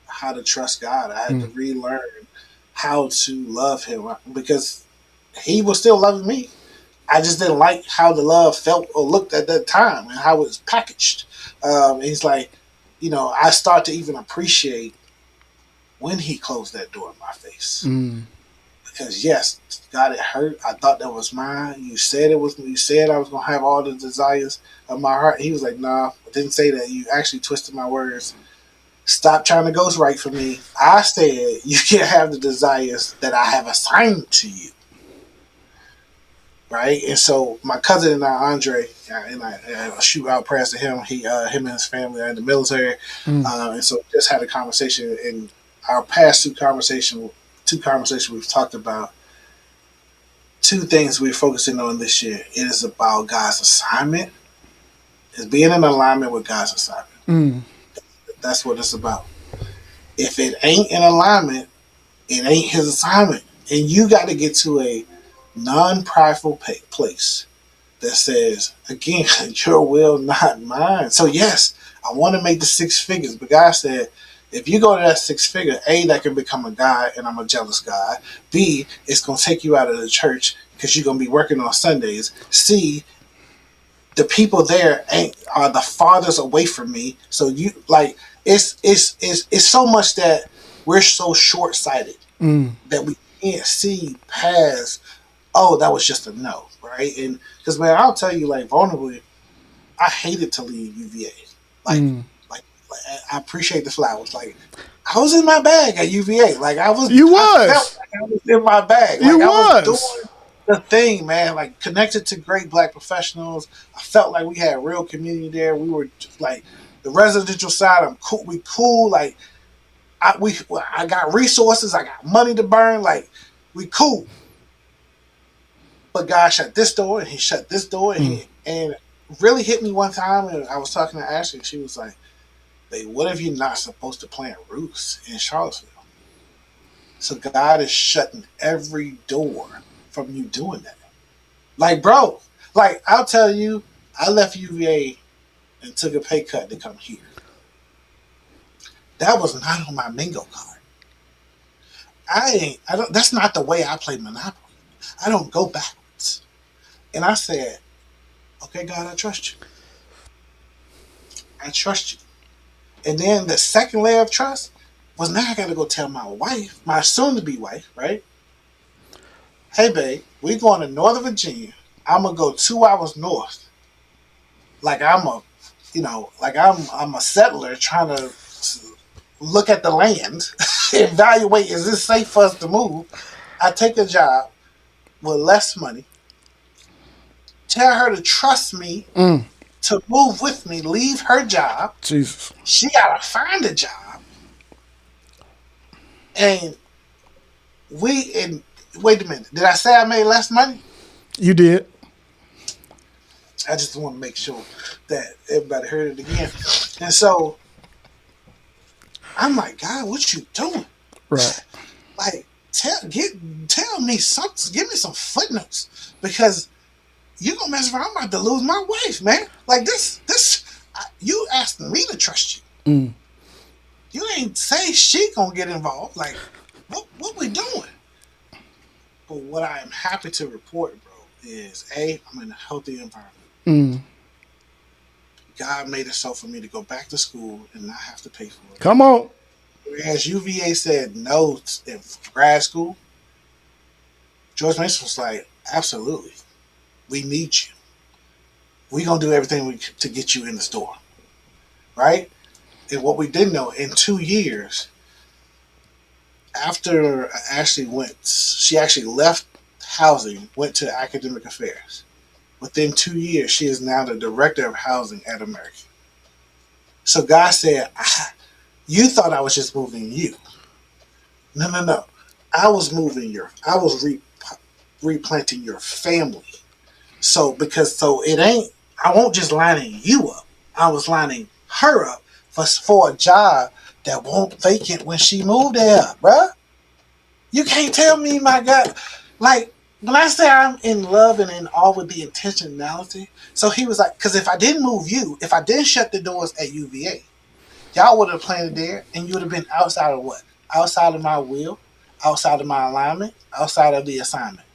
how to trust God. I had to Mm. relearn how to love Him because He was still loving me. I just didn't like how the love felt or looked at that time and how it was packaged. It's like, I start to even appreciate when He closed that door in my face. Mm. Because yes, God, it hurt. I thought that was mine. You said it was. You said I was gonna have all the desires of my heart. He was like, "Nah, I didn't say that. You actually twisted my words. Stop trying to ghost right for me. I said you can have the desires that I have assigned to you, right?" And so my cousin and I, Andre, and I shoot out prayers to him. Him and his family are in the military, Mm. and so just had a conversation. In our past two conversations we've talked about two things we're focusing on this year. It is about God's assignment. It's being in alignment with God's assignment. Mm. That's what it's about. If it ain't in alignment, it ain't His assignment. And you got to get to a non-prideful place that says, again, your will, not mine. So yes, I want to make the six figures, but God said, if you go to that six figure, A, that can become a God, and I'm a jealous God. B, it's going to take you out of the church because you're going to be working on Sundays. C, the people there ain't are the farthest away from me. So you like it's so much that we're so short sighted Mm. that we can't see past. Oh, that was just a no, right? And because man, I'll tell you like vulnerably, I hated to leave UVA. Like, Mm. like I appreciate the flowers. Like I was in my bag at UVA. Like You I felt was. like I was in my bag. You Like I was doing was. the thing, man. Like connected to great black professionals. I felt like we had real community there. We were just, like the residential side. I'm cool. We cool. Like I got resources. I got money to burn. Like we cool. But God shut this door and He shut this door and Mm. and really hit me one time. And I was talking to Ashley. And she was like, "Hey, what if you're not supposed to plant roots in Charlottesville?" So God is shutting every door from you doing that. Like, bro, like I'll tell you, I left UVA and took a pay cut to come here. That was not on my Mingo card. I don't, that's not the way I play Monopoly. I don't go backwards. And I said, okay, God, I trust you. I trust you. And then the second layer of trust was now I got to go tell my wife, my soon to be wife, right? Hey, babe, we going to Northern Virginia. I'm going to go 2 hours north. Like I'm a settler trying to look at the land, evaluate is this safe for us to move. I take a job with less money, tell her to trust me Mm. to move with me, leave her job. Jesus. She gotta find a job, and we and wait a minute. Did I say I made less money? You did. I just want to make sure that everybody heard it again. And so I'm like, God, what you doing? Right. Like, tell me something. Give me some footnotes because you gonna mess around. I'm about to lose my wife, man. Like you asked me to trust you. Mm. You ain't say she gonna get involved. Like, what we doing? But what I am happy to report, bro, is I'm in a healthy environment. Mm. God made it so for me to go back to school and not have to pay for it. Come on. Whereas UVA said no in grad school, George Mason was like, absolutely, we need you. We gonna do everything to get you in the store, right? And what we didn't know in 2 years after she actually left housing, went to academic affairs. Within 2 years, she is now the director of housing at American. So God said, "You thought I was just moving you. No, no, no. I was replanting your family. So it ain't. I won't just lining you up. I was lining her up for a job that won't vacant when she moved there, bruh. You can't tell me, my God, like." when I say I'm in love and in awe with the intentionality, so he was like, because if I didn't move you, if I didn't shut the doors at UVA, y'all would have planted there, and you would have been outside of what? Outside of my will, outside of my alignment, outside of the assignment.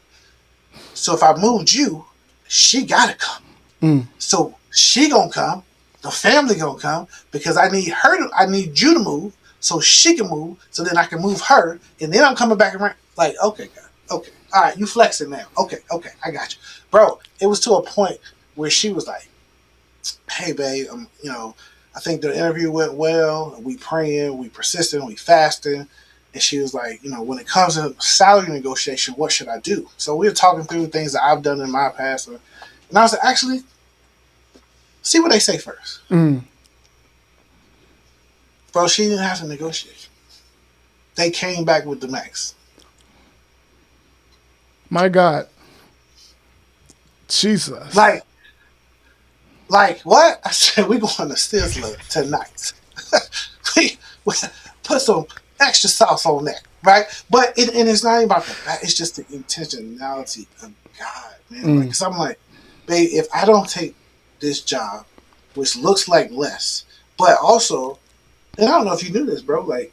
So if I moved you, she gotta come. Mm. So she gonna come, the family gonna come because I need her to. I need you to move so she can move, so then I can move her, and then I'm coming back around. Like, okay, God, okay, all right, you flexing now. Okay, okay, I got you, bro. It was to a point where she was like, "Hey, babe, I think the interview went well. We praying, we persisting, we fasting." And she was like, when it comes to salary negotiation, what should I do? So we were talking through things that I've done in my past, and I was like, actually, see what they say first. Mm. Bro, she didn't have to negotiate. They came back with the max. My God. Jesus. Like, what? I said, we going to Sizzler tonight. we put some extra sauce on that, right? But and it's not even about that. It's just the intentionality of God, man. Like, Mm. cause I'm like, babe, if I don't take this job, which looks like less, but also, and I don't know if you knew this, bro. Like,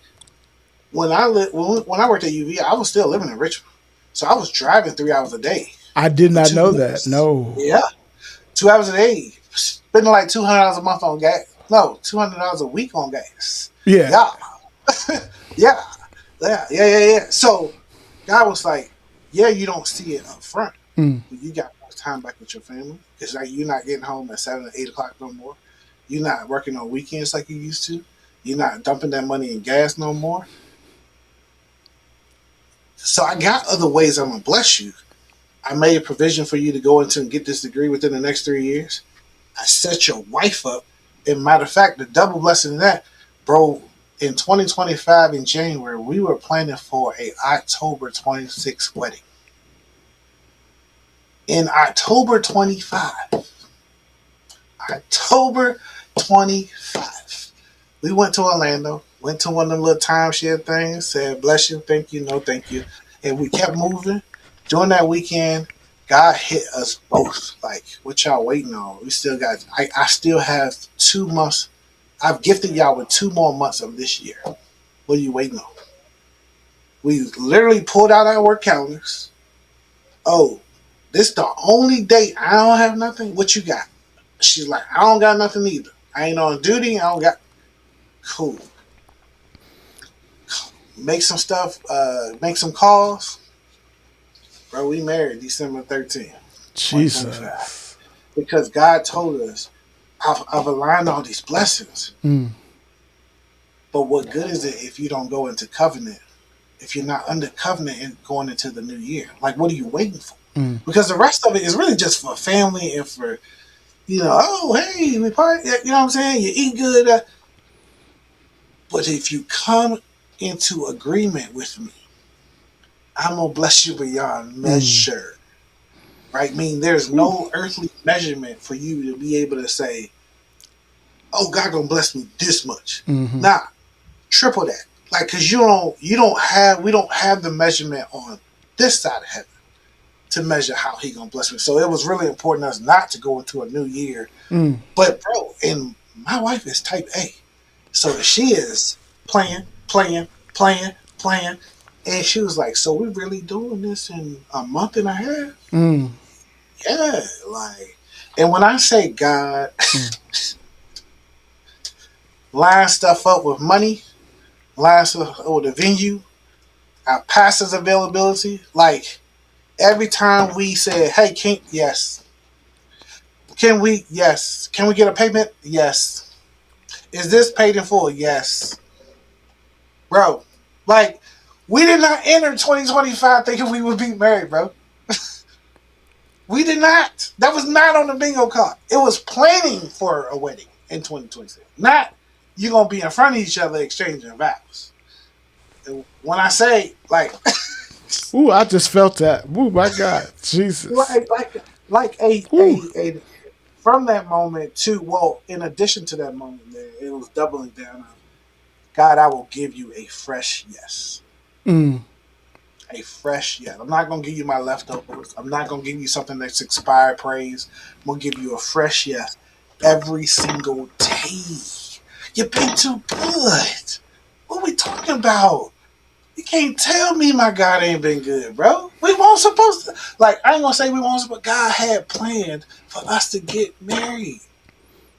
when I worked at UV, I was still living in Richmond, so I was driving 3 hours a day I did for not know that. 2 years. No. Yeah, 2 hours a day, spending like $200 a month on gas. No, $200 a week on gas. Yeah. Yeah, yeah, yeah. So God was like, yeah, you don't see it up front, Mm. but you got more time back with your family. It's like you're not getting home at 7 or 8 o'clock no more. You're not working on weekends like you used to. You're not dumping that money in gas no more. So I got other ways I'm gonna bless you. I made a provision for you to go into and get this degree within the next 3 years. I set your wife up. And matter of fact, the double blessing in that, bro, in 2025 in January, we were planning for a October 26th wedding. In October 25, October 25, we went to Orlando, went to one of them little timeshare things, said, bless you, thank you, no thank you. And we kept moving. During that weekend, God hit us both. Like, what y'all waiting on? We still got, I still have 2 months. I've gifted y'all with 2 more months of this year. What are you waiting on? We literally pulled out our work calendars. Oh, this the only date I don't have nothing? What you got? She's like, I don't got nothing either. I ain't on duty. I don't got. Cool. Make some stuff. Make some calls. Bro, we married December 13th, 2025. Jesus. Because God told us, I've aligned all these blessings. Mm. But what good is it if you don't go into covenant? If you're not under covenant and going into the new year? Like, what are you waiting for? Mm. Because the rest of it is really just for family and for, oh, hey, we party. You know what I'm saying? You eat good. But if you come into agreement with me, I'm going to bless you beyond Mm. measure. Right? I mean, there's Whew. no earthly measurement for you to be able to say, oh, God gonna bless me this much. Mm-hmm. Nah, triple that. Like, cause we don't have the measurement on this side of heaven to measure how he gonna bless me. So it was really important us not to go into a new year. Mm. But bro, and my wife is type A. So she is playing. And she was like, so we really doing this in a month and a half? Mm. Yeah, like, and when I say God, Mm. line stuff up with money, line stuff up with the venue, our pastor's availability. Like, every time we said, hey, yes. Can we? Yes. Can we get a payment? Yes. Is this paid in full? Yes. Bro, like, we did not enter 2025 thinking we would be married, bro. We did not. That was not on the bingo card. It was planning for a wedding in 2026. Not you gonna be in front of each other exchanging vows. And when I say like, Ooh, I just felt that. Ooh, my God. Jesus. like, like Ooh. a from that moment to, well, in addition to that moment, man, it was doubling down on God. I will give you a fresh yes, Mm. a fresh yes. I'm not gonna give you my leftovers. I'm not gonna give you something that's expired praise. I'm gonna give you a fresh yes every single day. You've been too good. What are we talking about? You can't tell me my God ain't been good, bro. We weren't supposed to. Like, I ain't gonna say we weren't, but God had planned for us to get married.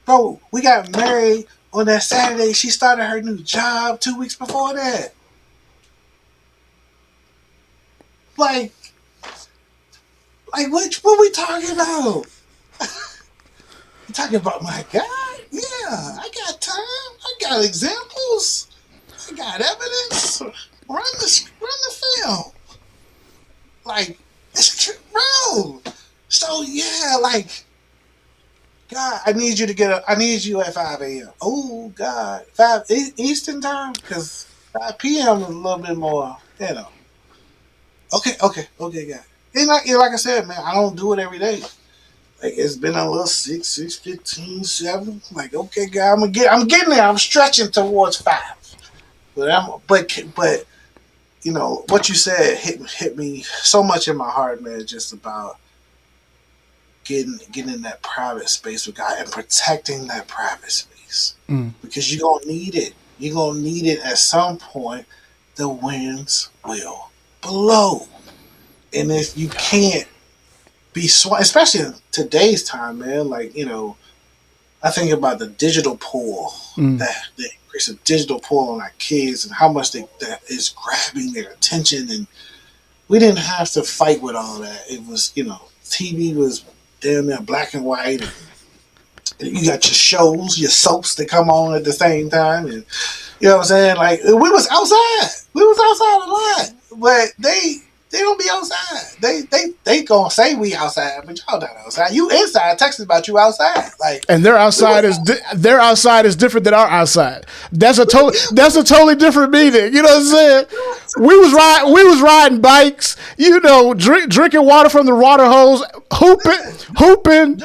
Bro, we got married on that Saturday. She started her new job 2 weeks before that. Like, what we talking about? You talking about my God? Yeah, I got time. I got examples. I got evidence. Run the film. Like, it's true, bro. So yeah, like, God, I need you to get up. I need you at 5 a.m. Oh God, 5 Eastern time, because 5 p.m. is a little bit more, Okay, God. And like I said, man, I don't do it every day. Like, it's been a little 6:15, 7. Like, okay, God, I'm getting there. I'm stretching towards 5. But what you said hit me so much in my heart, man. Just about getting in that private space with God and protecting that private space, because you're gonna need it. You're gonna need it at some point. The winds will blow, and if you can't be especially in today's time, man. Like, I think about the digital pull, that the increase of digital pull on our kids, and how much that is grabbing their attention. And we didn't have to fight with all that. It was, TV was damn near black and white, and you got your shows, your soaps that come on at the same time, and you know what I'm saying? Like, we was outside. We was outside a lot, but they don't be outside. They gonna say we outside, but y'all not outside. You inside, texting about you outside. Like, and their outside is different than our outside. That's a totally different meaning. You know what I'm saying? We was riding bikes. Drinking water from the water hose, hooping.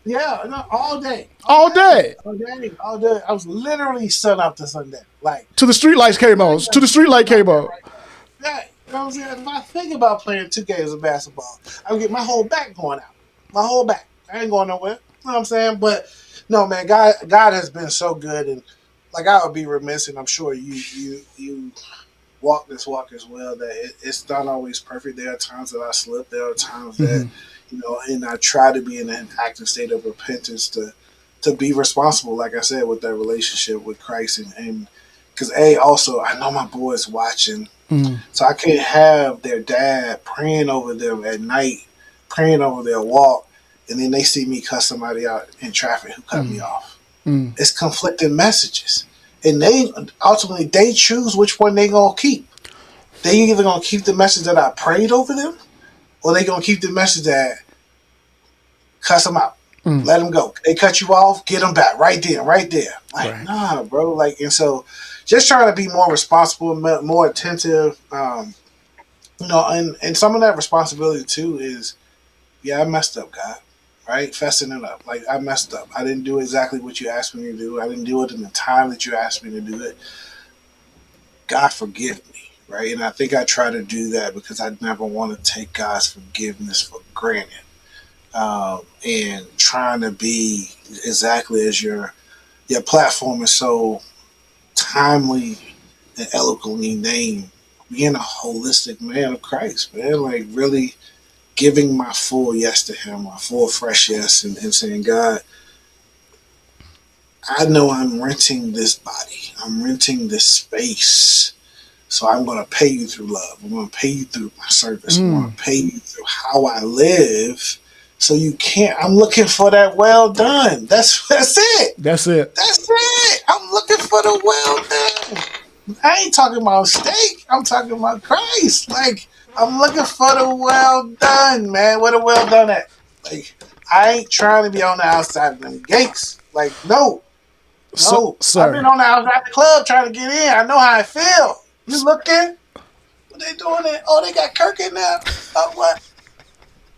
Yeah, no, all day. All day. I was literally sun up to sundown. Like, to the street lights came on. To the street light came on. Yeah, you know what I'm saying? If I think about playing 2 games of basketball, I would get my whole back going out. My whole back. I ain't going nowhere. You know what I'm saying? But no, man, God has been so good, and like, I would be remiss, and I'm sure you walk this walk as well, that it's not always perfect. There are times that I slip. There are times that, and I try to be in an active state of repentance to be responsible, like I said, with that relationship with Christ. And because, also, I know my boys watching, so I can't have their dad praying over them at night, praying over their walk, and then they see me cuss somebody out in traffic who cut me off. It's conflicting messages. And ultimately they choose which one they gonna keep. They either gonna keep the message that I prayed over them, or they gonna keep the message that cuss them out, let them go. They cut you off, get them back right there. Like, right. Nah, bro. Like, and so just trying to be more responsible, more attentive. And some of that responsibility too is, I messed up, God. Right? Fessing it up. Like, I messed up. I didn't do exactly what you asked me to do. I didn't do it in the time that you asked me to do it. God, forgive me. Right? And I think I try to do that because I never want to take God's forgiveness for granted. And trying to be exactly as your platform is so timely and eloquently named, being a holistic man of Christ, man. Like, really giving my full yes to him, my full fresh yes, and saying, God, I know I'm renting this body. I'm renting this space. So I'm going to pay you through love. I'm going to pay you through my service. I'm going to pay you through how I live. So you can't. I'm looking for that well done. That's it. That's it. I'm looking for the well done. I ain't talking about steak. I'm talking about Christ. Like, I'm looking for the well done, man. Where the well done at? Like, I ain't trying to be on the outside of them gates. Like, no. Sir. I've been on the outside of the club trying to get in. I know how I feel. You looking? What they doing there? Oh, they got Kirk in there. Oh, what?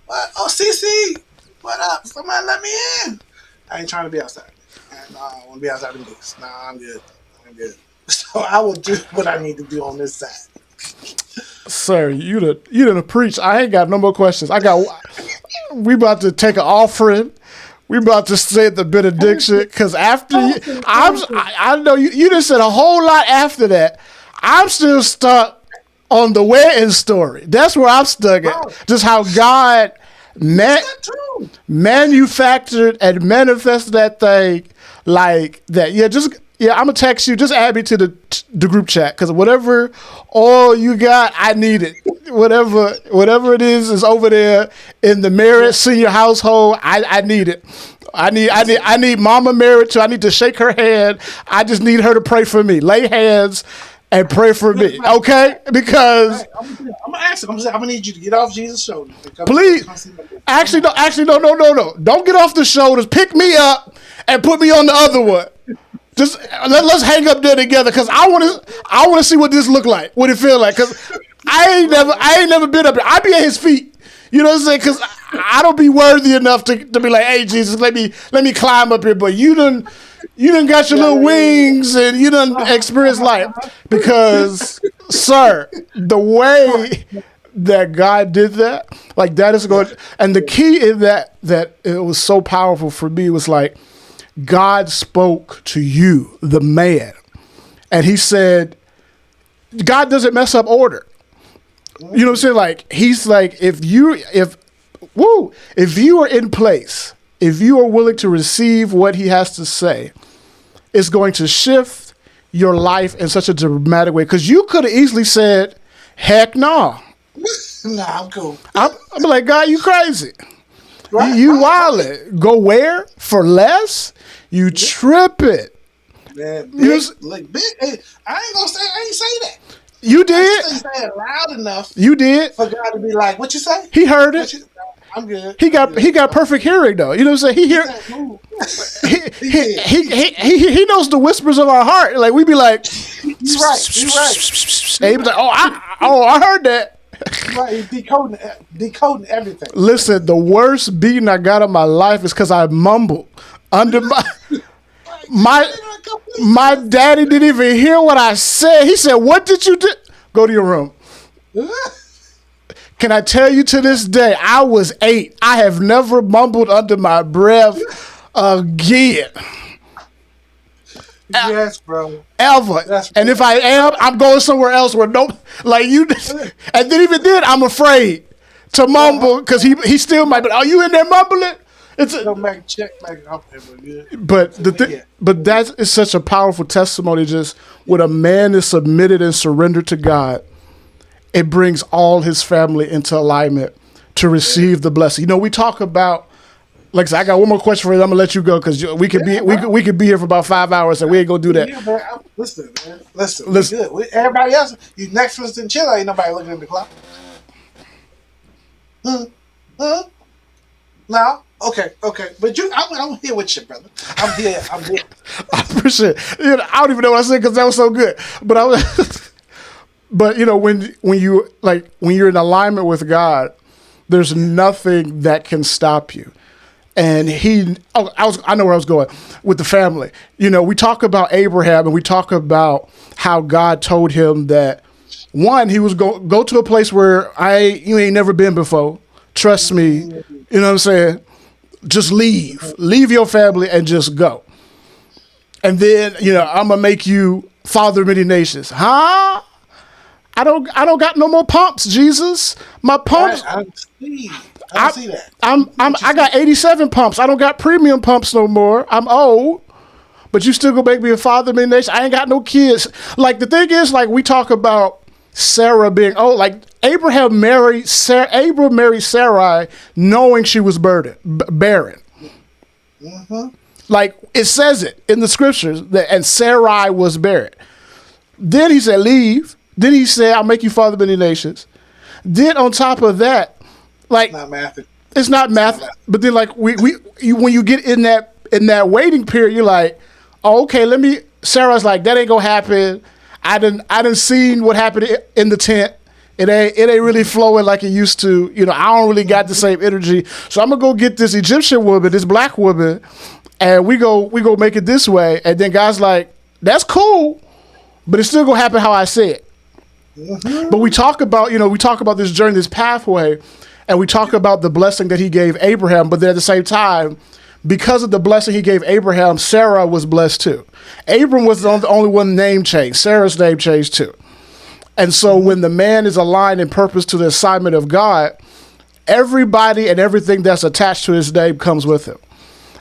Oh, CC. What up? Somebody let me in. I ain't trying to be outside. No, I want to be outside the gates. Nah, I'm good. So I will do what I need to do on this side. Sir, you done preach. I ain't got no more questions. We about to take an offering. We about to say the benediction because after I know you just said a whole lot after that. I'm still stuck on the wedding story. That's where I'm stuck at. Just how God manufactured and manifested that thing like that. Yeah, I'm gonna text you. Just add me to the group chat because whatever all you got, I need it. Whatever it is over there in the Merritt senior household. I need it. I need Mama Merritt too. I need to shake her hand. I just need her to pray for me. Lay hands and pray for me, okay? Because I'm gonna ask him. I'm gonna need you to get off Jesus' shoulders. Please, actually, no. Don't get off the shoulders. Pick me up and put me on the other one. Just let's hang up there together because I want to see what this look like, what it feel like. Because I ain't never been up here. I be at his feet. You know what I'm saying? Because I don't be worthy enough to be like, hey Jesus, let me climb up here. But you done got your little wings and you done experienced life. Because sir, the way that God did that, like that is going. And the key in that it was so powerful for me was like, God spoke to you, the man, and he said, God doesn't mess up order. You know what I'm saying? Like, he's like, if you are in place, if you are willing to receive what he has to say, it's going to shift your life in such a dramatic way. Because you could have easily said, heck no. Nah, I'm cool. I'm like, God, you crazy. Right, you wildin'. Go where? For less? You tripping. Man, big, I ain't say that. You did. I just say it loud enough. You did. For God to be like, what you say? He heard it. I'm good. He got perfect hearing though. You know what I'm saying? He knows the whispers of our heart. Like we be like, you're right. And he be like, I heard that. Right, decoding everything. Listen, the worst beating I got in my life is because I mumbled under my daddy didn't even hear what I said. He said, "What did you do?" Go to your room. Can I tell you to this day, I was 8. I have never mumbled under my breath again. Yes, bro. Ever. And if I am, I'm going somewhere else where like you. And then even then, I'm afraid to mumble because he still might. But are you in there mumbling? But that is such a powerful testimony. Just when a man is submitted and surrendered to God, it brings all his family into alignment to receive the blessing. You know, we talk about. Like I said, I got one more question for you. I'm gonna let you go because we could be here for about 5 hours, and we ain't gonna do that. Yeah, man. Listen. Good. Everybody else, you Netflix and chill. Ain't nobody looking at the clock. No. Okay. But I'm here with you, brother. I'm here. I appreciate it. You know, I don't even know what I said because that was so good. But but you know, when you're in alignment with God, there's nothing that can stop you. And I know where I was going with the family. You know, we talk about Abraham and we talk about how God told him that one, he was go to a place where you ain't never been before. Trust me. You know what I'm saying? Just leave your family and just go. And then, you know, I'm gonna make you father of many nations. Huh? I don't got no more pumps, Jesus. My pumps. I see that. I got 87 pumps. I don't got premium pumps no more. I'm old. But you still gonna make me a father of many nations. I ain't got no kids. Like the thing is, like we talk about Sarah being old. Like Abraham married Sarai knowing she was barren. Mm-hmm. Like it says it in the scriptures and Sarai was barren. Then he said, leave. Then he said, I'll make you father of many nations. Then on top of that, like it's not math. But then like when you get in that waiting period, you're like, oh, okay, Sarah's like, that ain't gonna happen. I done seen what happened in the tent. It ain't really flowing like it used to. You know, I don't really got the same energy. So I'm gonna go get this Egyptian woman, this black woman, and we go make it this way. And then God's like, that's cool, but it's still gonna happen how I said. But we talk about, this journey, this pathway, and we talk about the blessing that he gave Abraham. But then at the same time, because of the blessing he gave Abraham, Sarah was blessed too. Abram was the only one name changed. Sarah's name changed too. And so when the man is aligned in purpose to the assignment of God, everybody and everything that's attached to his name comes with him.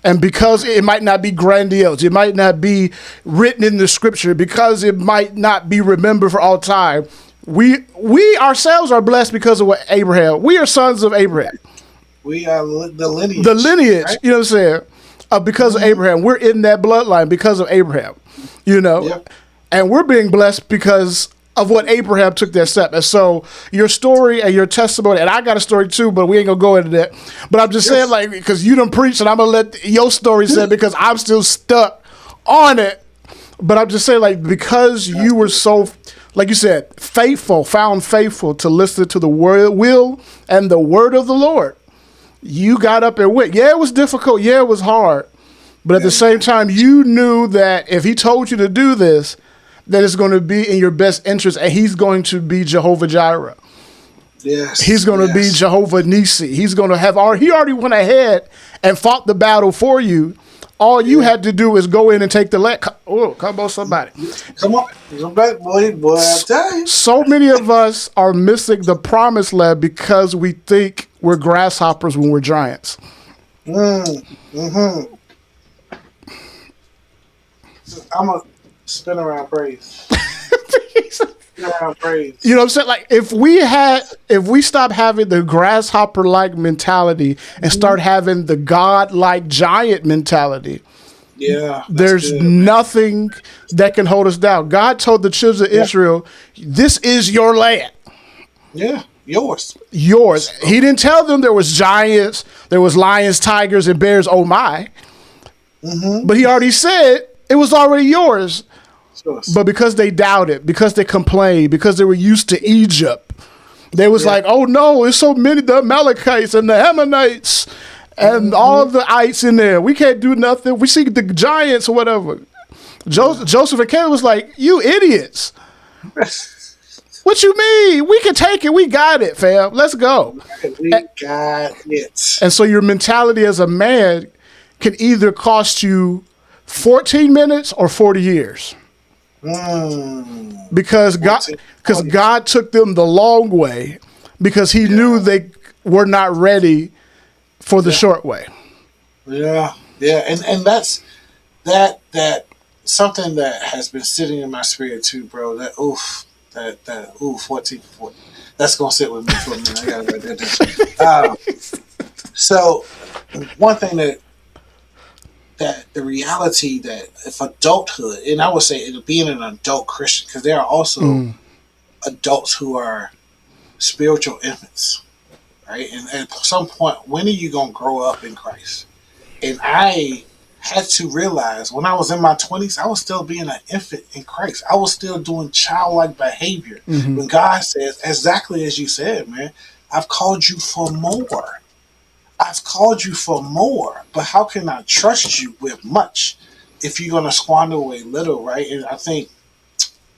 And because it might not be grandiose, it might not be written in the scripture, because it might not be remembered for all time, we ourselves are blessed because of what Abraham. We are sons of Abraham. We are the lineage. The lineage, right? you know what I'm saying? Because of Abraham. We're in that bloodline because of Abraham, Yep. And we're being blessed because of what Abraham took that step. And so your story and your testimony, and I got a story too, but we ain't gonna go into that. But I'm just saying, like, because you done preached, and I'm gonna let your story say because I'm still stuck on it. But I'm just saying, like, because you were so, like you said, found faithful to listen to the will and the word of the Lord, you got up and went. Yeah, it was difficult. Yeah, it was hard. But at the same time, you knew that if he told you to do this, that it's going to be in your best interest, and he's going to be Jehovah Jireh. Yes. He's going to be Jehovah Nissi. He's going to he already went ahead and fought the battle for you. All you had to do is go in and take the land. Oh, come on, somebody. Come on. Come back, boy, I tell you. So many of us are missing the promised land because we think we're grasshoppers when we're giants. I'm a spin around praise. Spin around praise. You know what I'm saying? Like, if we stop having the grasshopper like mentality and start having the God like giant mentality, there's nothing that can hold us down. God told the children of Israel, this is your land. Yeah, yours. He didn't tell them there was giants, there was lions, tigers, and bears. Oh my. But he already said it was already yours. But because they doubted, because they complained, because they were used to Egypt, they was like, oh no, there's so many, the Amalekites and the Ammonites and all the ites in there. We can't do nothing. We see the giants or whatever. Joseph and Caleb was like, you idiots. What you mean? We can take it. We got it, fam. Let's go. We got it. And so your mentality as a man can either cost you 14 minutes or 40 years. Because God took them the long way because he knew they were not ready for the short way. Yeah. And that's that something that has been sitting in my spirit too, bro. That 14. That's gonna sit with me for a minute. I gotta write that down. So one thing that the reality that if adulthood, and I would say being an adult Christian, because there are also adults who are spiritual infants, right? And at some point, when are you going to grow up in Christ? And I had to realize when I was in my 20s, I was still being an infant in Christ. I was still doing childlike behavior. When God says, exactly as you said, man, I've called you for more. I've called you for more, but how can I trust you with much if you're going to squander away little, right? And I think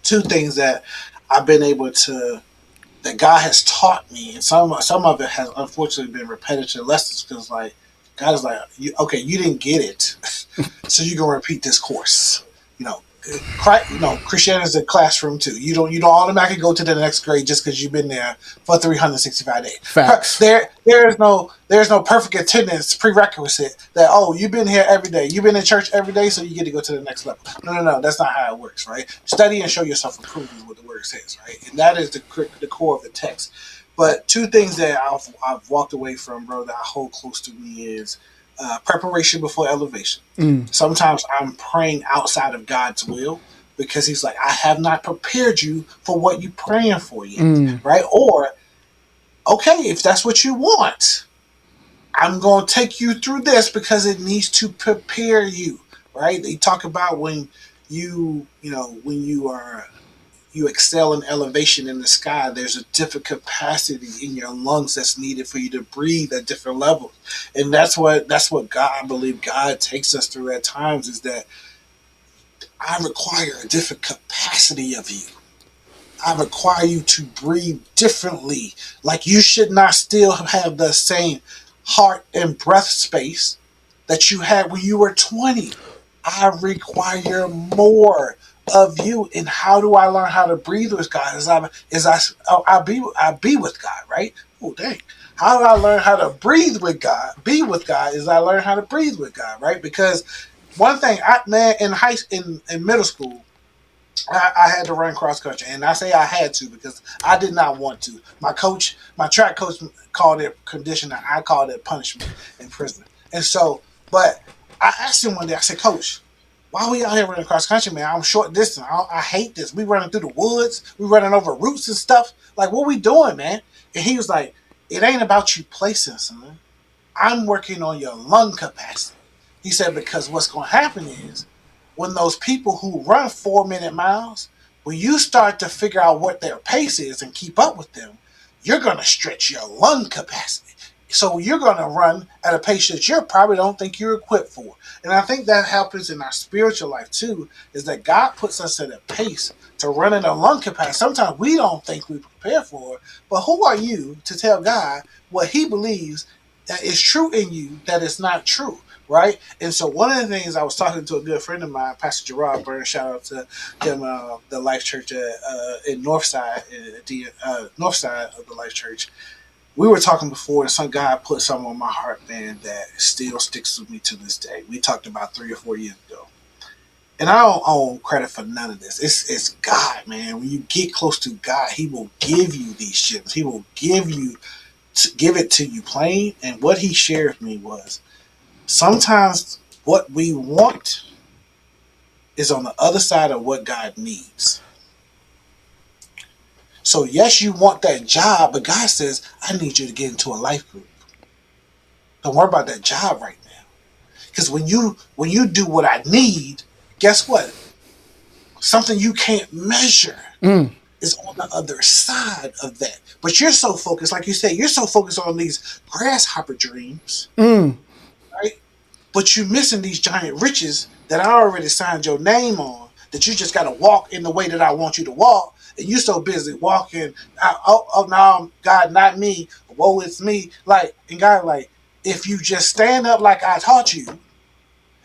two things that I've been able to, that God has taught me, and some of it has unfortunately been repetitive lessons because, like, God is like, you didn't get it, so you're going to repeat this course. Christianity is a classroom too. You don't automatically go to the next grade just because you've been there for 365 days. Facts. There's no perfect attendance prerequisite that you've been here every day. You've been in church every day, so you get to go to the next level. No. That's not how it works, right? Study and show yourself approved is what the word says, right? And that is the core of the text. But two things that I've walked away from, bro, that I hold close to me is preparation before elevation. Sometimes I'm praying outside of God's will because he's like, I have not prepared you for what you're praying for yet, right? Or, okay, if that's what you want, I'm going to take you through this because it needs to prepare you, right? They talk about when you excel in elevation in the sky, there's a different capacity in your lungs that's needed for you to breathe at different levels. And that's what I believe God takes us through at times, is that I require a different capacity of you. I require you to breathe differently. Like you should not still have the same heart and breath space that you had when you were 20. I require more of you. And how do I learn how to breathe with God? I be with God, right? Oh dang. How do I learn how to breathe with God? Be with God is I learn how to breathe with God, right? Because one thing, in middle school, I had to run cross country, and I say I had to because I did not want to. My track coach, called it conditioning. I called it punishment in prison. And so, but I asked him one day. I said, "Coach, why are we out here running cross country, man? I'm short distance. I hate this. We running through the woods. We running over roots and stuff. Like, what we doing, man?" And he was like, "It ain't about you placing, son. I'm working on your lung capacity." He said, because what's going to happen is when those people who run 4 minute miles, when you start to figure out what their pace is and keep up with them, you're going to stretch your lung capacity. So you're going to run at a pace that you probably don't think you're equipped for. And I think that happens in our spiritual life too, is that God puts us at a pace to run in a lung capacity. Sometimes we don't think we prepare for it, but who are you to tell God what he believes that is true in you that is not true? Right. And so one of the things, I was talking to a good friend of mine, Pastor Gerard Burns, shout out to him, the Life Church in Northside, Northside of the Life Church. We were talking before, and some guy put something on my heart, man, that still sticks with me to this day. We talked about 3 or 4 years ago. And I don't own credit for none of this. It's God, man. When you get close to God, he will give you these gems. He will give it to you plain. And what he shared with me was, sometimes what we want is on the other side of what God needs. So yes, you want that job, but God says, I need you to get into a life group. Don't worry about that job right now. Because when you do what I need, guess what? Something you can't measure is on the other side of that. But you're so focused, like you said, you're so focused on these grasshopper dreams, right? But you're missing these giant riches that I already signed your name on, that you just got to walk in the way that I want you to walk. And you're so busy walking, no, God, not me. Woe, it's me. Like, and God, like, if you just stand up like I taught you,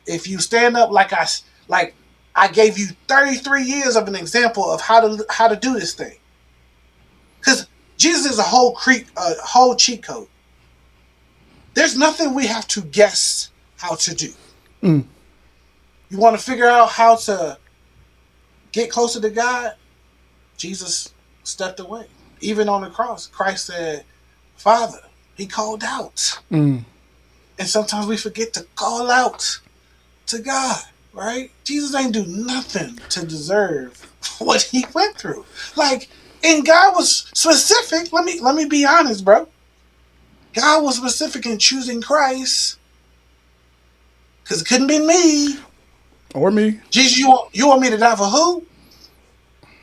if you stand up like I gave you 33 years of an example of how to do this thing. Because Jesus is a whole cheat code. There's nothing we have to guess how to do. You want to figure out how to get closer to God? Jesus stepped away. Even on the cross, Christ said, Father. He called out. And sometimes we forget to call out to God, right? Jesus ain't do nothing to deserve what he went through. Like, and God was specific. Let me be honest, bro. God was specific in choosing Christ because it couldn't be me. Or me. Jesus, you want me to die for who?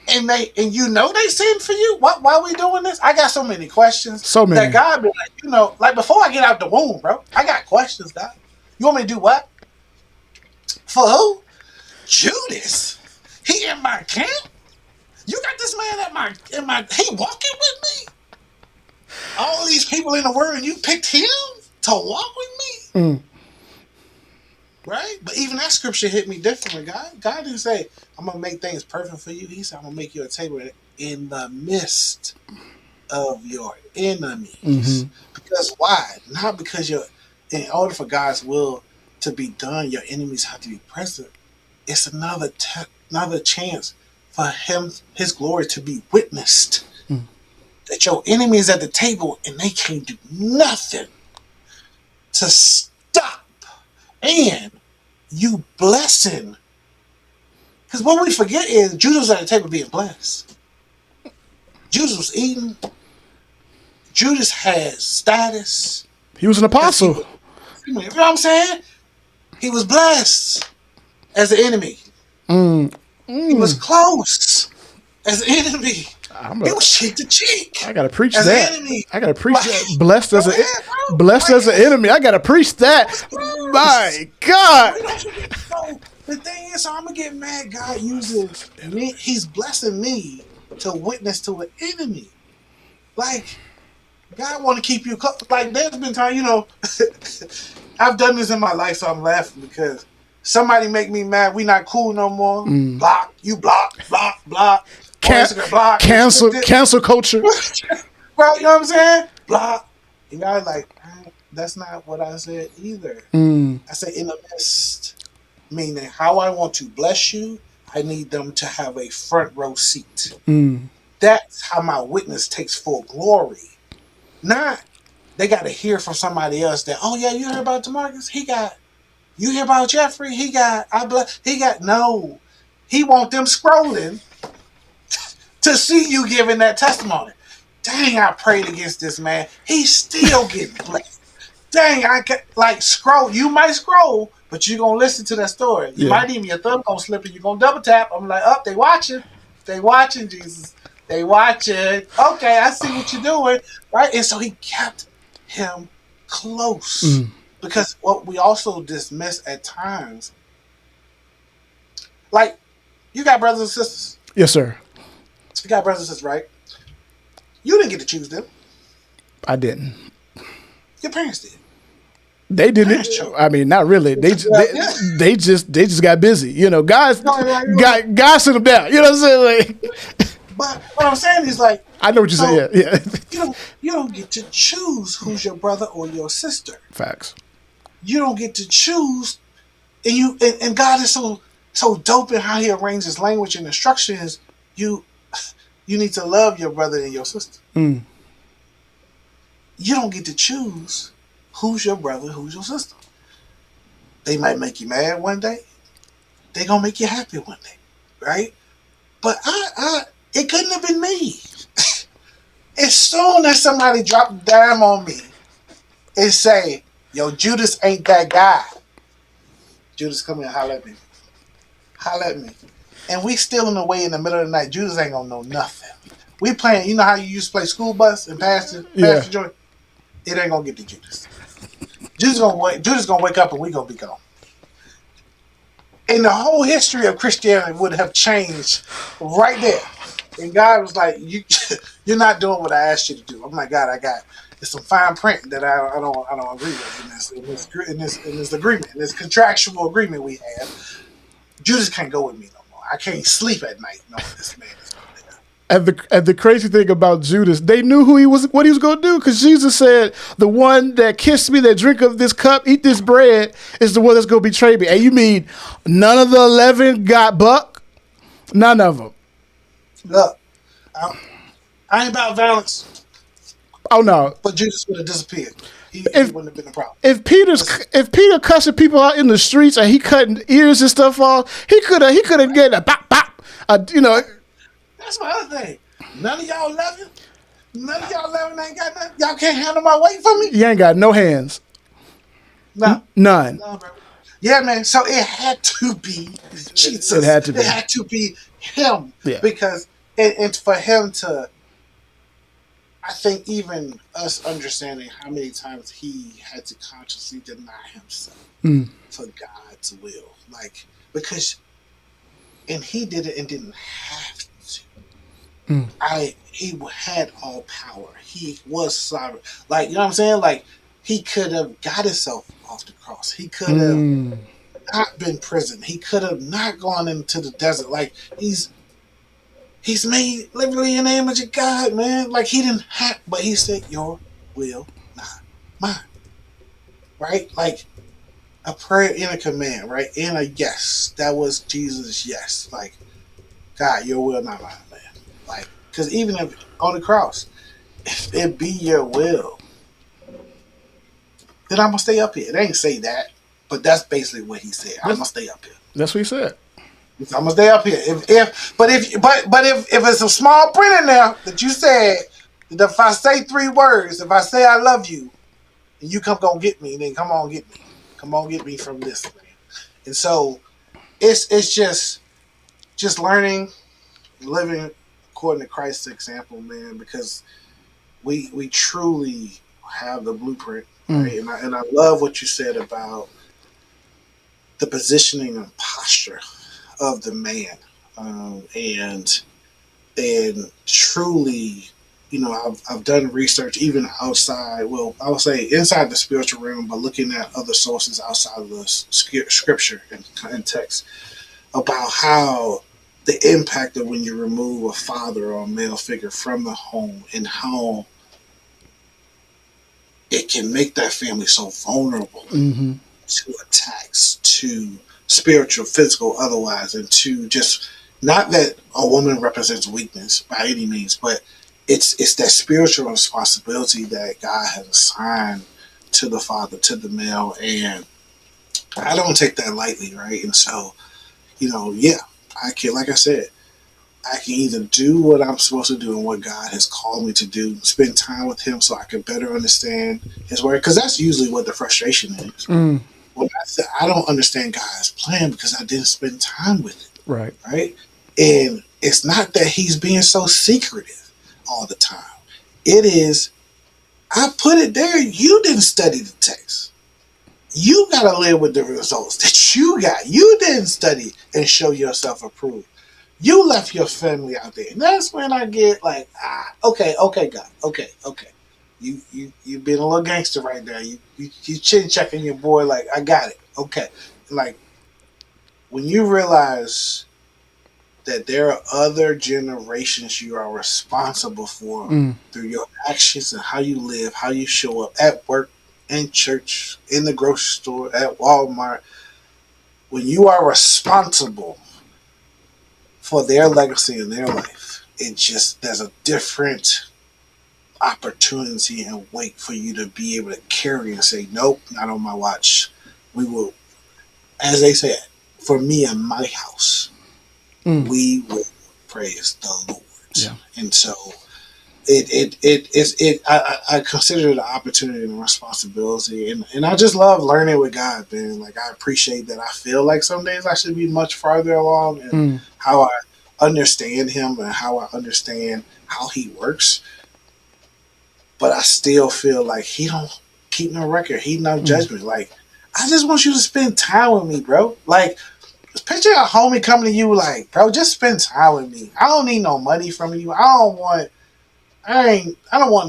And they sinned for you. Why are we doing this? I got so many questions. So many. That God be like, like before I get out the womb, bro, I got questions, God. You want me to do what? For who? Judas. He in my camp? You got this man he walking with me? All these people in the world, and you picked him to walk with me? Right? But even that scripture hit me differently. God didn't say, I'm going to make things perfect for you. He said, I'm going to make you a table in the midst of your enemies. Because why? Not because in order for God's will to be done, your enemies have to be present. It's another chance for his glory to be witnessed. That your enemy is at the table and they can't do nothing to stop. And you blessing. Because what we forget is Judas was at the table being blessed. Judas was eating. Judas had status. He was an apostle. You know what I'm saying? He was blessed as an enemy. He was close as an enemy. He was cheek to cheek. I gotta preach that. I gotta preach that. Blessed as an enemy. I gotta preach that. My God. So the thing is, I'm gonna get mad. God uses me. He's blessing me to witness to an enemy. Like, God want to keep you close. Like, there's been time, I've done this in my life, so I'm laughing because somebody make me mad. We not cool no more. Block, you block, block, block. On Instagram, block. Cancel culture. Right, you know what I'm saying? Block. And God like, that's not what I said either. I said in the midst, meaning how I want to bless you, I need them to have a front row seat. That's how my witness takes full glory. Not they got to hear from somebody else that, oh yeah, you heard about DeMarcus? You hear about Jeffrey? No. He want them scrolling to see you giving that testimony. Dang, I prayed against this man. He's still getting blessed. Dang, I can scroll. You might scroll, but you're gonna listen to that story. You might even your thumb gonna slip and you're gonna double tap. I'm like, they watching. They watching, Jesus. They watching. Okay, I see what you're doing. Right? And so he kept him close. Because what we also dismiss at times, like, you got brothers and sisters. Yes, sir. You got brothers and sisters, right? You didn't get to choose them. I didn't. Your parents did. They didn't. I mean, not really. They just got busy. God sent them down. You know what I'm saying? But what I'm saying is, like, I know what you're saying. Yeah. You don't get to choose who's your brother or your sister. Facts. You don't get to choose, and God is so dope in how He arranges language and instructions. You need to love your brother and your sister. You don't get to choose who's your brother, who's your sister. They might make you mad one day. They gonna make you happy one day, right? But it couldn't have been me. As soon as somebody dropped a dime on me and say, yo, Judas ain't that guy. Judas, come here, holler at me. Holler at me. And we still in the way in the middle of the night. Judas ain't gonna know nothing. We playing, you know how you used to play school bus and pass the joint? It ain't gonna get to Judas. Judas gonna wake up and we gonna be gone. And the whole history of Christianity would have changed right there. And God was like, you're not doing what I asked you to do. I'm like, God, it's some fine print that I don't agree with in this agreement, in this contractual agreement we have. Judas can't go with me no more. I can't sleep at night knowing this man is going to die. And the crazy thing about Judas, they knew what he was going to do, because Jesus said, the one that kissed me, that drink of this cup, eat this bread, is the one that's going to betray me. And you mean none of the 11 got buck? None of them. Look, I ain't about violence. Oh no! But Judas would have disappeared. He wouldn't have been a problem. If Peter cussing people out in the streets and he cutting ears and stuff off, he could have get a bop bop. That's my other thing. None of y'all 11 ain't got nothing. Y'all can't handle my weight for me. You ain't got no hands. No, none. No, bro. Yeah, man. So it had to be Jesus. It had to be him. Yeah. Because and for him to, I think even us understanding how many times he had to consciously deny himself for God's will. Like, because, and he did it and didn't have to. He had all power. He was sovereign. Like, you know what I'm saying? Like, he could have got himself off the cross. He could have not been prison. He could have not gone into the desert. Like, he's made literally in the image of God, man. Like, he didn't have, but he said, your will, not mine. Right? Like, a prayer in a command, right? In a yes. That was Jesus' yes. Like, God, your will, not mine, man. Like, because even if on the cross, if it be your will, then I'm going to stay up here. It ain't say that, but that's basically what he said. I'm going to stay up here. That's what he said. I'm gonna stay up here. If it's a small print in there that you said that if I say 3 words, if I say I love you, and you come gonna get me, then come on get me. Come on get me from this, man. And so it's just learning, living according to Christ's example, man, because we truly have the blueprint, right? And I love what you said about the positioning and posture of the man, and And truly, I've done research even outside, well, I would say inside the spiritual realm, but looking at other sources outside of the scripture and text about how the impact of when you remove a father or a male figure from the home and how it can make that family so vulnerable Mm-hmm. to attacks, to spiritual, physical, otherwise, and to just not that a woman represents weakness by any means, but it's that spiritual responsibility that God has assigned to the father, to the male, and I don't take that lightly, right? And so, yeah, I can, like I said, I can either do what I'm supposed to do and what God has called me to do, spend time with Him so I can better understand His word, because that's usually what the frustration is. Mm. When I said I don't understand God's plan because I didn't spend time with it, Right. right? And it's not that He's being so secretive all the time. It is, I put it there. You didn't study the text. You got to live with the results that you got. You didn't study and show yourself approved. You left your family out there. And that's when I get like, okay, God, okay. You being a little gangster right now. You chin checking your boy like, I got it. Okay. Like when you realize that there are other generations you are responsible for Mm. through your actions and how you live, how you show up at work, in church, in the grocery store, at Walmart, when you are responsible for their legacy in their life, it just there's a different opportunity and weight for you to be able to carry and say, nope, not on my watch. We will, as they said, for me and my house, Mm. we will praise the Lord. Yeah. And so I consider it an opportunity and a responsibility, and I just love learning with God, man. Like I appreciate that. I feel like some days I should be much farther along in Mm. how I understand Him and how I understand how He works, but I still feel like He don't keep no record. He no Mm. judgment. Like I just want you to spend time with me, bro. Like picture a homie coming to you like, bro, just spend time with me. I don't need no money from you. I don't want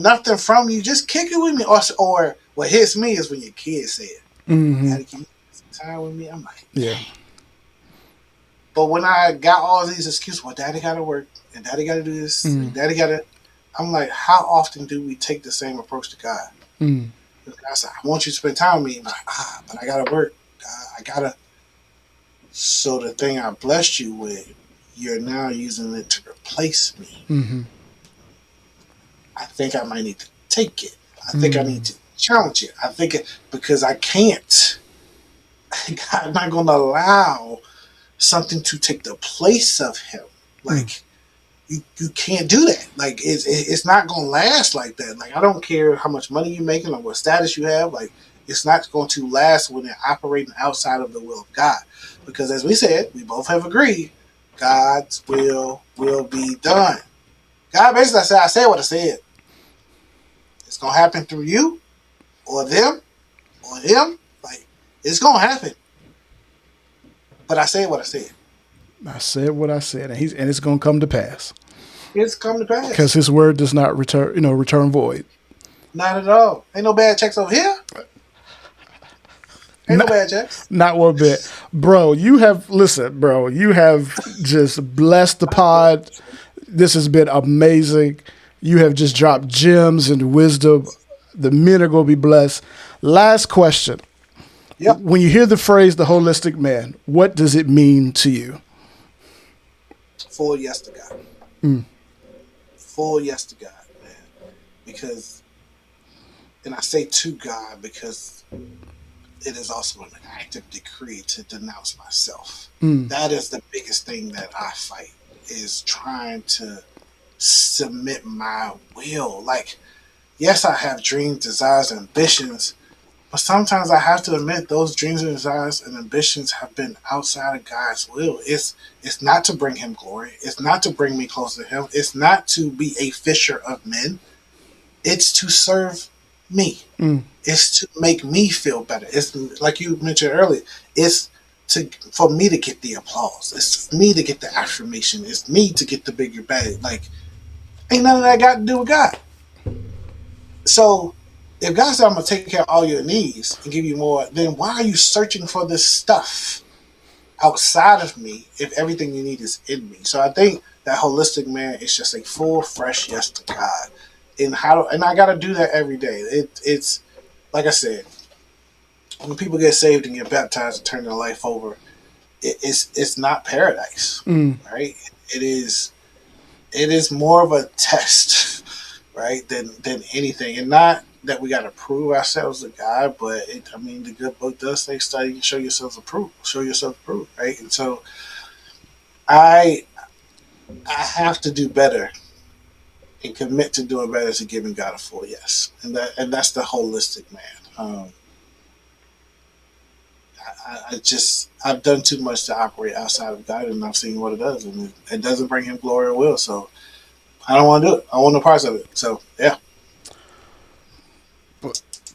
nothing from you. Just kick it with me. Or what hits me is when your kids say it. Mm-hmm. Daddy, can you spend some time with me? I'm like, Yeah. but when I got all these excuses, well, daddy got to work and daddy got to do this and Mm. daddy got to. I'm like, how often do we take the same approach to God? Mm. I said, I want you to spend time with me. I'm like, but I got to work. I got to. So the thing I blessed you with, you're now using it to replace me. Mm-hmm. I think I might need to take it. I think I need Mm. to challenge it. Because I can't. I'm not going to allow something to take the place of Him. Mm. Like you can't do that. Like it's not going to last like that. Like I don't care how much money you're making or what status you have. Like it's not going to last when they're operating outside of the will of God. Because as we said, we both have agreed, God's will be done. God basically said, I said what I said. It's gonna happen through you or them or him. Like it's gonna happen. But I said what I said. I said what I said, and it's going to come to pass It's come to because pass. His word does not return void. Not at all. Ain't no bad checks over here. Ain't no Not, bad checks. not one bit, bro. Bro. You have just blessed the Not one. pod. This has been amazing. You have just dropped gems and wisdom. The men are going to be blessed. Last question. Yep. When you hear the phrase the holistic man, what does it mean to you? Full yes to God. Mm. Full yes to God, man. Because, and I say to God because it is also an active decree to denounce myself. Mm. That is the biggest thing that I fight is trying to submit my will. Like, yes, I have dreams, desires, ambitions, but sometimes I have to admit those dreams and desires and ambitions have been outside of God's will. It's not to bring Him glory. It's not to bring me closer to Him. It's not to be a fisher of men. It's to serve me. Mm. It's to make me feel better. It's like you mentioned earlier. It's for me to get the applause. It's me to get the affirmation. It's me to get the bigger bag. Like, ain't none of that got to do with God. So if God said I'm gonna take care of all your needs and give you more, then why are you searching for this stuff outside of me if everything you need is in me? So I think that holistic man is just a full, fresh yes to God. And I gotta do that every day. It's like I said, when people get saved and get baptized and turn their life over, it's not paradise, right? It is more of a test, right, than anything, and not that we got to prove ourselves to God, but I mean, the good book does say, "Study and show yourselves approved." Show yourself approved, right? And so, I have to do better and commit to doing better to giving God a full yes, and that's the holistic man. I've done too much to operate outside of God, and I've seen what it does, and it doesn't bring Him glory or will. So I don't want to do it. I want no parts of it. So yeah.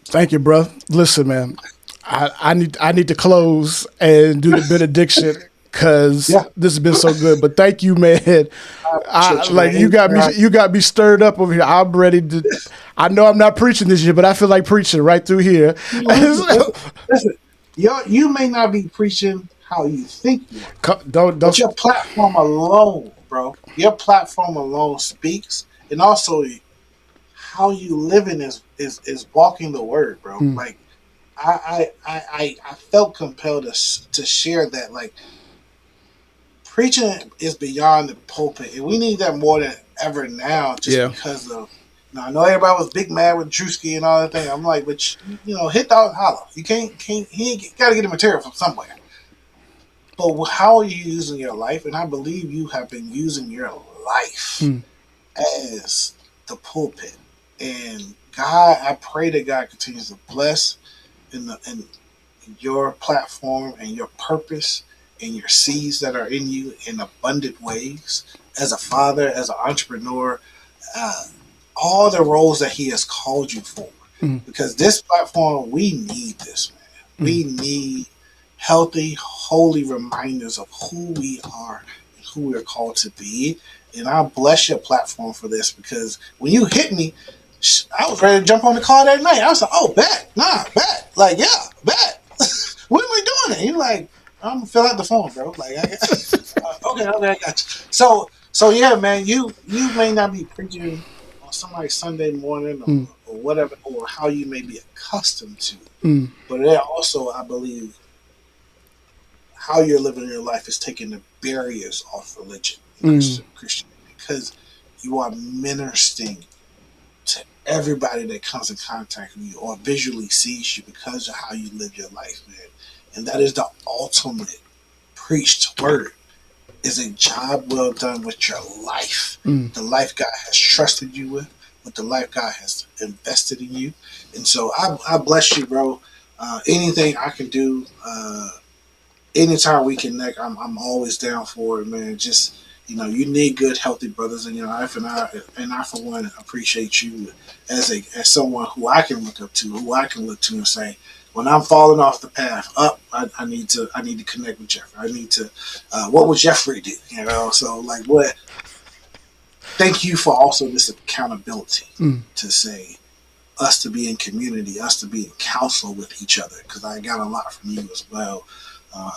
Thank you, bro. Listen, man, I need to close and do the benediction because Yeah. this has been so good. But thank you, man. You got me stirred up over here. I'm ready to. I know I'm not preaching this year, but I feel like preaching right through here. Listen, you may not be preaching how you think you are, but your platform alone, bro. Your platform alone speaks, and also how you living is walking the word, bro. Like I felt compelled to share that. Like, preaching is beyond the pulpit, and we need that more than ever now. Just because of, I know everybody was big mad with Drewski and all that thing. I'm like, but hit the holler. You can't. He got to get the material from somewhere. But how are you using your life? And I believe you have been using your life as the pulpit. And God, I pray that God continues to bless in your platform and your purpose and your seeds that are in you in abundant ways. As a father, as an entrepreneur, all the roles that He has called you for. Because this platform, we need this, man. We need healthy, holy reminders of who we are and who we're called to be. And I bless your platform for this, because when you hit me, I was ready to jump on the car that night. I was like, oh, bet. Nah, bet. Like, yeah, bet. When are we doing it? You're like, I'm going to fill out the form, bro. Like, okay, I got you. So yeah, man, you may not be preaching on somebody's Sunday morning or whatever, or how you may be accustomed to. But there also, I believe, how you're living your life is taking the barriers off religion, Christianity, because you are ministering to everybody that comes in contact with you or visually sees you because of how you live your life, man. And that is the ultimate preached word, is a job well done with your life. The life God has trusted you with the life God has invested in you. And so I bless you, bro. Anything I can do, anytime we connect, I'm always down for it, man. Just, you need good, healthy brothers in your life, and I for one appreciate you as someone who I can look up to, who I can look to and say, when I'm falling off the path up, I need to connect with Jeffrey. I need to. What would Jeffrey do? So like what? Thank you for also this accountability to say us to be in community, us to be in counsel with each other, because I got a lot from you as well.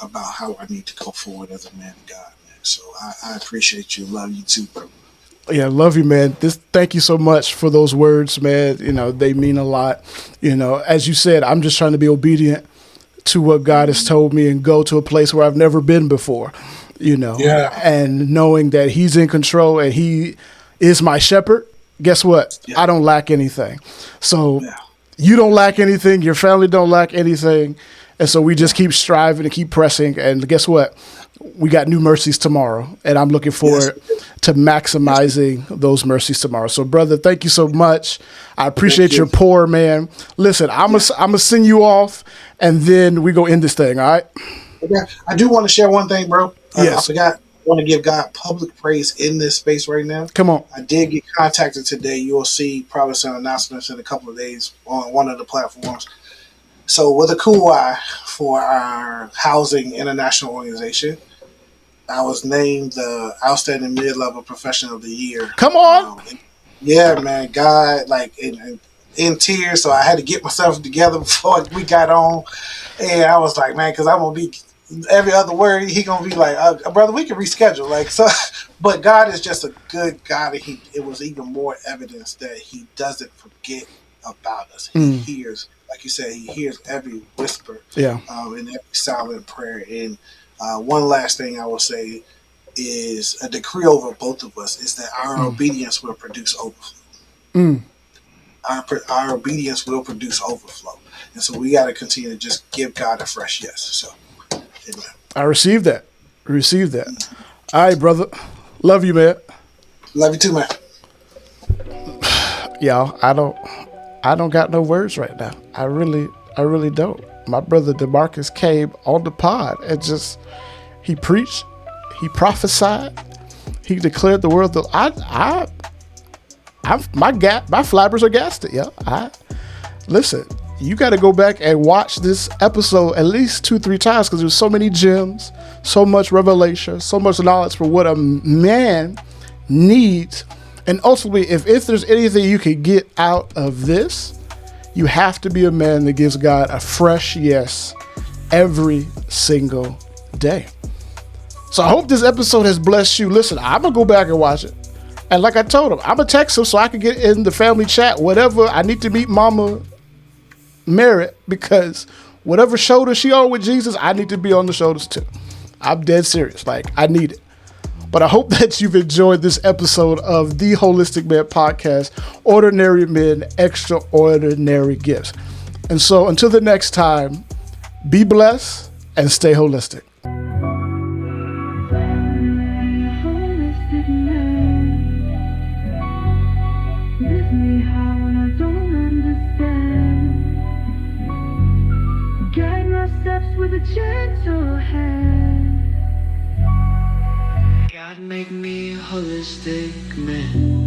About how I need to go forward as a man of God, man. So I appreciate you. Love you too, bro. Yeah, love you, man. Thank you so much for those words, man. They mean a lot. As you said, I'm just trying to be obedient to what God has told me and go to a place where I've never been before, and knowing that He's in control and He is my shepherd. Guess what? Yeah. I don't lack anything. So you don't lack anything. Your family don't lack anything. And so we just keep striving and keep pressing. And guess what? We got new mercies tomorrow. And I'm looking forward to maximizing those mercies tomorrow. So, brother, thank you so much. I appreciate your pour, man. Listen, I'm gonna send you off, and then we go end this thing, all right? Okay. I do want to share one thing, bro. Yes. I forgot. I want to give God public praise in this space right now. Come on. I did get contacted today. You'll see probably some announcements in a couple of days on one of the platforms. So with a cool eye for our housing international organization, I was named the outstanding mid-level professional of the year. Come on. Yeah, man, God, like in tears. So I had to get myself together before we got on, and I was like, man, because I'm gonna be every other word. He gonna be like, brother, we can reschedule. Like so, but God is just a good God, and it was even more evidence that He doesn't forget about us. He hears, like you said, He hears every whisper, Yeah. And every silent prayer. And one last thing I will say is a decree over both of us is that our obedience will produce overflow. Our obedience will produce overflow. And so we got to continue to just give God a fresh yes. So, amen. I received that. Received that. All right, brother. Love you, man. Love you too, man. Y'all, I don't got no words right now. I really don't. My brother DeMarcus came on the pod and he preached, he prophesied, he declared the word. My flabbers are gassed. Yeah, listen. You got to go back and watch this episode at least 2-3 times because there's so many gems, so much revelation, so much knowledge for what a man needs. And ultimately, if there's anything you can get out of this, you have to be a man that gives God a fresh yes every single day. So I hope this episode has blessed you. Listen, I'm going to go back and watch it. And like I told him, I'm going to text him so I can get in the family chat, whatever. I need to meet Mama Merritt because whatever shoulder she on with Jesus, I need to be on the shoulders too. I'm dead serious. Like, I need it. But I hope that you've enjoyed this episode of the Holistic Man Podcast, Ordinary Men, Extraordinary Gifts. And so until the next time, be blessed and stay holistic. Guide my steps with a gentle hand. God make me a holistic man.